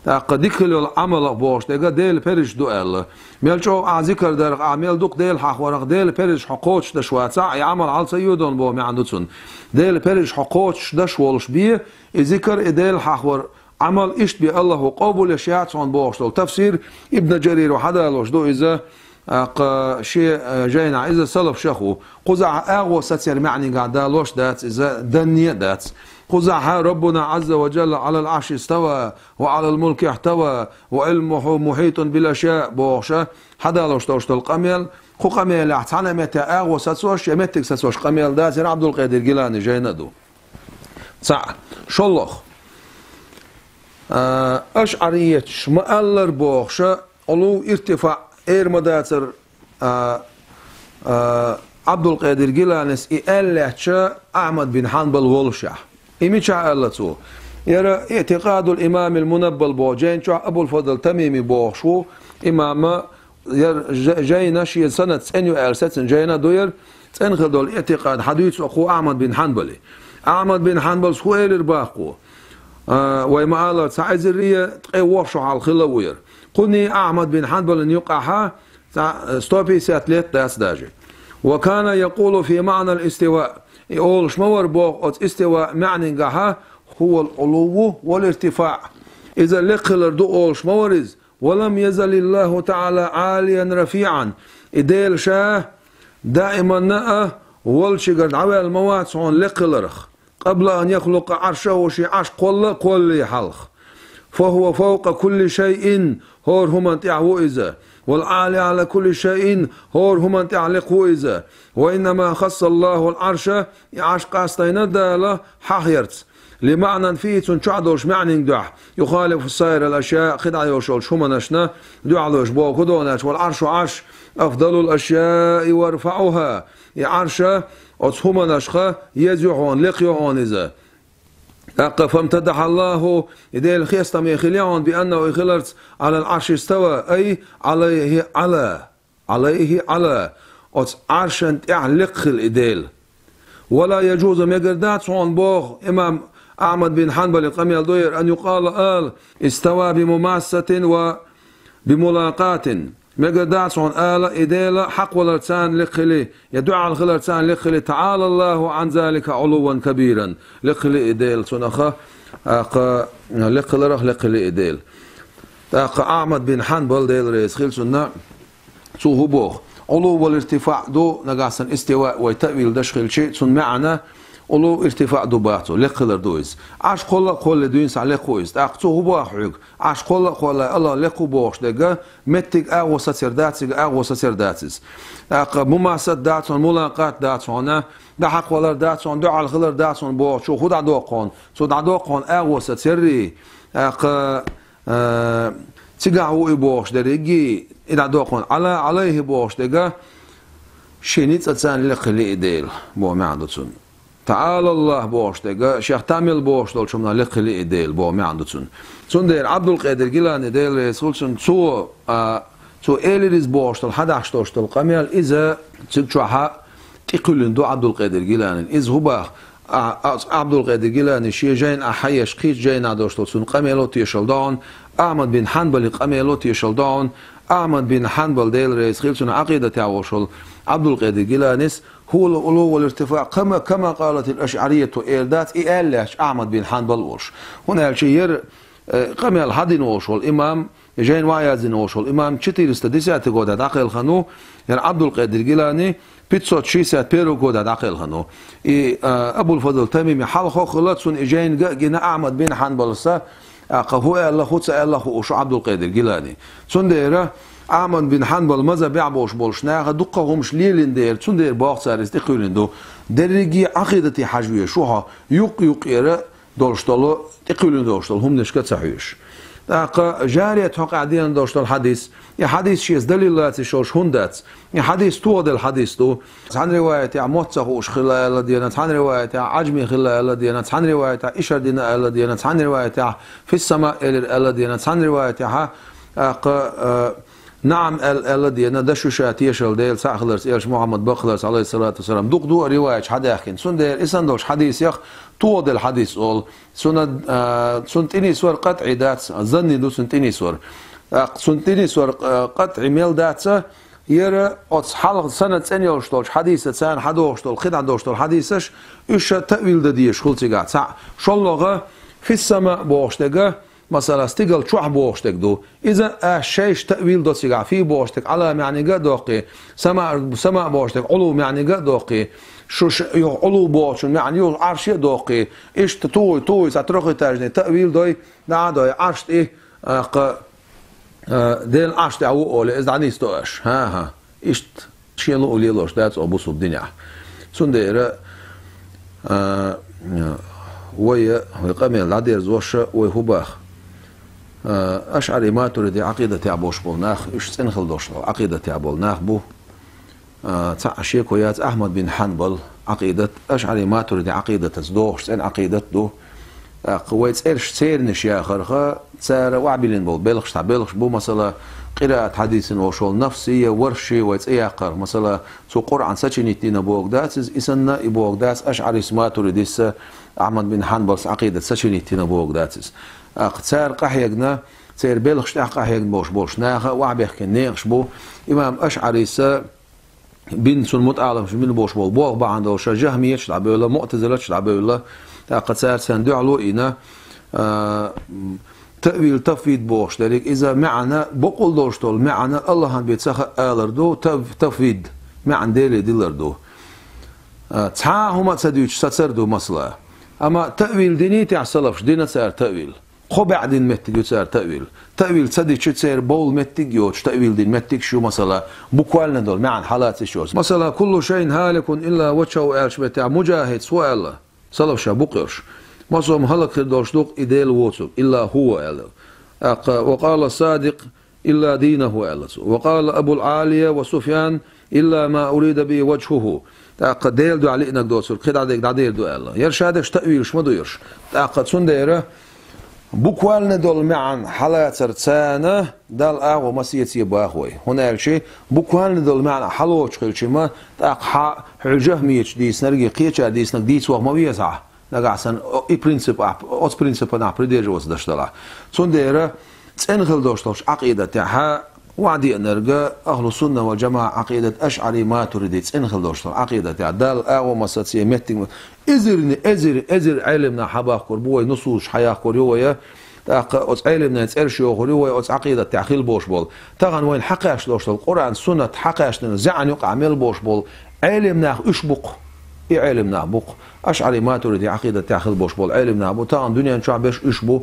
قد يخلو العمل بوش تيجا ديل بريش دو ال ميلشو ذكر در عمل دوك ديل حق ورق ديل بريش حقوقش دشوات يعمل على سيودون بو معندتون ديل بريش حقوقش دشولش بيه ذكر ديل حق ور عمل اشت بي الله قبول اشياء عن بوش تفسير ابن جرير وحدا لوش دو اذا شيء جاينا اذا سلف شخو قزع اغو ستير معني قاعده لوش دات اذا دنيا دات قزعها ربنا عز وجل على العرش استوى وعلى الملك احتوى وعلمه محيط بالاشياء بوشة حدا لوش توشت القميل خو قميل احتانا متى اغو ستسوش يمتك ستسوش قميل دازر عبد القادر جيلاني جاينا دو صح شلخ اشعرية مؤلر بوشة علو ارتفاع مداتر عبد القادر جيلاني إلهش أحمد بن حنبل والشاه إيميشا قالتو يرى اعتقاد الإمام المنبل بوجين شو أبو الفضل تميمي بوشو إمام جاينا شي سنة تسنيو ألسات جاينا دوير تنخل دول اعتقاد حديث أخو أحمد بن حنبل أحمد بن حنبل سوير الباقو وما قال سعيد الرية تقوشو على الخلوير قلني أحمد بن حنبل أن يقعها ستوبي ساتليت داس داجي وكان يقول في معنى الاستواء يقول شمور بوغ استواء معنى قاها هو العلو والارتفاع إذا لقل دو شمورز ولم يزل الله تعالى عاليا رفيعا إديل شاه دائما نأه والشقر عوال المواد سعون لقل رخ قبل أن يخلق عرشه وشي عرش قل حلخ فهو فوق كل شيء هور هم انتعه إذا والعالي على كل شيء هور هم انتعلقه إذا وإنما خص الله العرش عرش قاستين دالة حخيرت لمعنى فيه تنشعدوش معنى دح يخالف سائر الأشياء خدع يوشولش هم نشنا دعلوش بو كدوناش والعرش عرش أفضل الأشياء وارفعها عرش هم نشخة يزيحون لقيون إذا فامتدح الله يدي الخيستم يخليون بأنه يخلرت على العرش استوى أي عليه على عرشا تعلق الإديل ولا يجوز مقردات عن بوغ إمام أحمد بن حنبل قميل دوير أن يقال استوى بمماسة وبملاقاة مقردات عن إديل حق والرسان لقلي يدعى الخلرسان لقلي تعالى الله عن ذلك علوا كبيرا لقلي إديل سنخة لقلي رخ لقلي إديل أحمد بن حنبل ديل رئيس خيل سنة سوه بوغ علو والارتفاع دو نقاسن استواء وتأويل دشخل شيء سن معنا ولو ارتفاع دوباتو لقلر دويز عش قول دوين سع لقويز تاقتو هو باحوق عش قول الله لقو بوش دقا متك اغو ساترداتس اغو ساترداتس اق مماسات داتون ملاقات داتون ده حق ولر داتون دو على خلر داتون بوش شو خد عدوقون سو عدوقون اغو ساتري اق تيغاو بوش دريجي إذا دوقون عليه بوش دقا شينيت أتسان لقلي إديل بو معدتون تعالى الله بوش دقا شيخ تامل بوش دول شمنا لقلي إديل بو معدتون تون دير عبد القادر جيلاني ديل رسولشن تو إيليريز بوش دول حدا عشتوش دول قميل إذا تشوحا تقولن دو عبد القادر جيلاني إذ هو عبد القادر جيلاني شي جاين أحيش قيش جاين عدوش دول سون قميلوت يشلدون أحمد بن حنبل قميلوت يشلدون أحمد بن حنبل ديل رئيس خيلسون عقيدة تعوشل عبد القادر جيلانيس هو العلو والارتفاع كما قالت الأشعرية إيردات إيلاش أحمد بن حنبل وش هنا الشيء قميل حدين وشل إمام جين وايازين وشل إمام كتير استديسات قودة عقيل خنو يعني عبد القادر جيلاني بيتسوت شيسات بيرو قودة عقيل خنو أبو الفضل تميمي حلقه خلاتسون إجين جينا أحمد بن حنبل سا هو الله خدس الله وش عبد القادر جيلاني سنديره أحمد بن حنبل ماذا بيعبوش بولشناها دقهم شليلين دير سندير باقصار استقلين دو درجي عقيدة حجوية شوها يق يرى دولشتلو تقولين دولشتل هم نشكت صحيح جارية حق عدين دولشتل حديث يا حديث شيء دليلات شوش هندات يا حديث تو دل حديث تو عن رواية موتسخ وش خلا الذين عن رواية عجمي خلا الذين عن رواية إشر دين الذين عن رواية في السماء الذين عن رواية نعم الذين دشوا شاتيش الديل ساخلرس إيش محمد بخلرس عليه الصلاة والسلام دو رواية حدا يحكي سندير إسندوش حديث يخ طول الحديث أول سنتيني سور قطع دات ظني دو سنتيني سور سنتيني سور قطع ميل دات يرى أص حلق سنة ثانية وشتولش حديثة سان حدوشتول خدع دوشتول حديثش إيش تأويل دديش خلتي قاعد سع شلغة في السماء بوشتجا مثلا استقل شو بوشتك دو إذا شيش تأويل دو سيقع في بوشتك على معني قدوقي سماء بوشتك علو معني قدوقي شو علو بوشن معني يو عرش دوقي إيش توي ستروخي تاجني تأويل دوي دوي عرش إيه دين عرش تعو أولي إذا عنيس دوش ها إيش شيلو أولي لوش داتس أبوسو الدنيا سندير ويا القميل العدير زوشة ويهباخ أشعري ما تريد عقيدة تعبوش بولناخ إيش تنخل دوش عقيدة تعبولناخ بو تعشي كويات أحمد بن حنبل عقيدة أشعري ما تريد عقيدة تزدوش سن عقيدة دو قويت إيش سير نشيا خرخة سار وعبلين بول بلغش تعبلغش بو مثلا قراءة حديث وشول نفسية ورشي ويت إياقر مثلا سو قرآن ساتشينيتين بوغداتس إسنا بوغداتس أشعري ما تريدس أحمد بن حنبل عقيدة ساتشينيتين بوغداتس سار قحيقنا سير بلغش قحيق بوش ناخا وعبيخ كنيغش بو إمام أشعري سا بن سن متعلم من بوش بول بوغ بعندو جهمية شلعبولا معتزلة شلعبولا قد سار سندعلو إنا تأويل تفويض بوش داريك إذا معنا بقول دوشتول معنا الله هم بيتسخ آلردو تفويض معن ديلي ديلردو تحاهما تسديوش ستسردو مصلا أما تأويل ديني تعصلفش دينا سار تأويل خو بعدين متك سار تأويل تسديش تسير بول متك يوش تأويل دين متك شو مثلا بقوالنا دول معن حالات شوز مثلا كل شيء هالك إلا وجهه إلش بتاع مجاهد سوى الله صلف شابوقرش مصوم هلك دوشدوق إديل ووتسوك إلا هو ألا وقال الصادق إلا دينه ألا وقال أبو العالية وسفيان إلا ما أريد به وجهه قد ديل دو علينا دوسر خد عديك ديل دو ألا يرشادش تأويل شمدو يرش قد سنديره بوكوالنا دول معن حالات رتسانة دال أغو مسيتي باخوي هنا الشيء بوكوالنا دول معن حلوش خلشي ما تاق حجه ميش ديس نرجي قيتش ديس نقديس وما بيزع نقعسن اي برينسيب اوس برينسيب انا بريديجوس دشتلا سنديره تنخل دوشتوش عقيدة تاعها وعدي نرجع أهل السنة والجماعة عقيدة أشعري ما تريد تنخل دوشتوش عقيدة تاع دال أغو مساتي ميتين إزر علمنا حباخ كربوي نصوص حياة كوريوية أوت علمنا نتأرشيو كوريوية أوت عقيدة تاع خيل بوش بول تغن وين حقاش دوشتول القرآن سنة حقاش نزعن يقع ميل بوش بول علمنا إشبق علم نعبق أشعري ما تريد عقيدة تأخذ بوش بول علم نعبق تان دنيا شعبش إشبو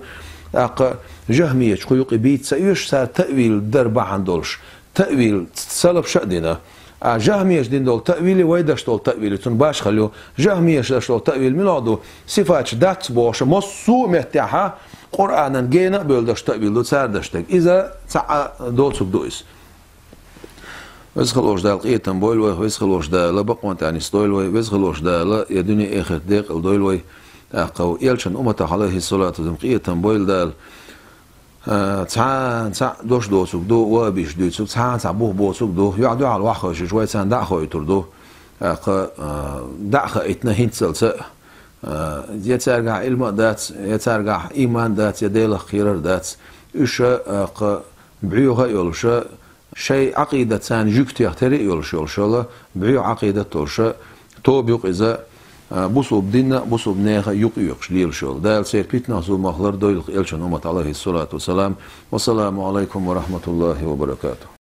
أق جهمية خيوق بيت سيش سار تأويل دربا عندولش تأويل سلب شأدنا جهمية دين دول تأويلي ويدش دول تأويلي تون باش خليو جهمية دش دول تأويل من عدو صفات دات بوش مصو متاحة قرآنا جينا بيلدش تأويل دو سار دشتك إذا سع دول سبدويس ويسخلوش دال قيتن بويلوي ويسخلوش دال بقوان تاني ستويلوي ويسخلوش دال يدني آخر ديق الدويلوي أقو يلشن أمته عليه الصلاة والسلام قيتن بويل دال تسعة دوش دو سوق دو وبيش دو سوق تسعة بوه بو سوق دو يعدو على الواحد شوي سان دعخو يتردو دعخ اتنهين سلسة يترجع علم دات يترجع إيمان دات يديل خير دات إيش بعيوها يولش شيء عقيدة سان جكت يختري يولش بعيو عقيدة تولش توبيق إذا بوصوب دينا بوصوب نيخا يقيقش ليل شول دال سير بيتنا زو مخلر دويل إلشان أمت عليه الصلاة والسلام والسلام عليكم ورحمة الله وبركاته.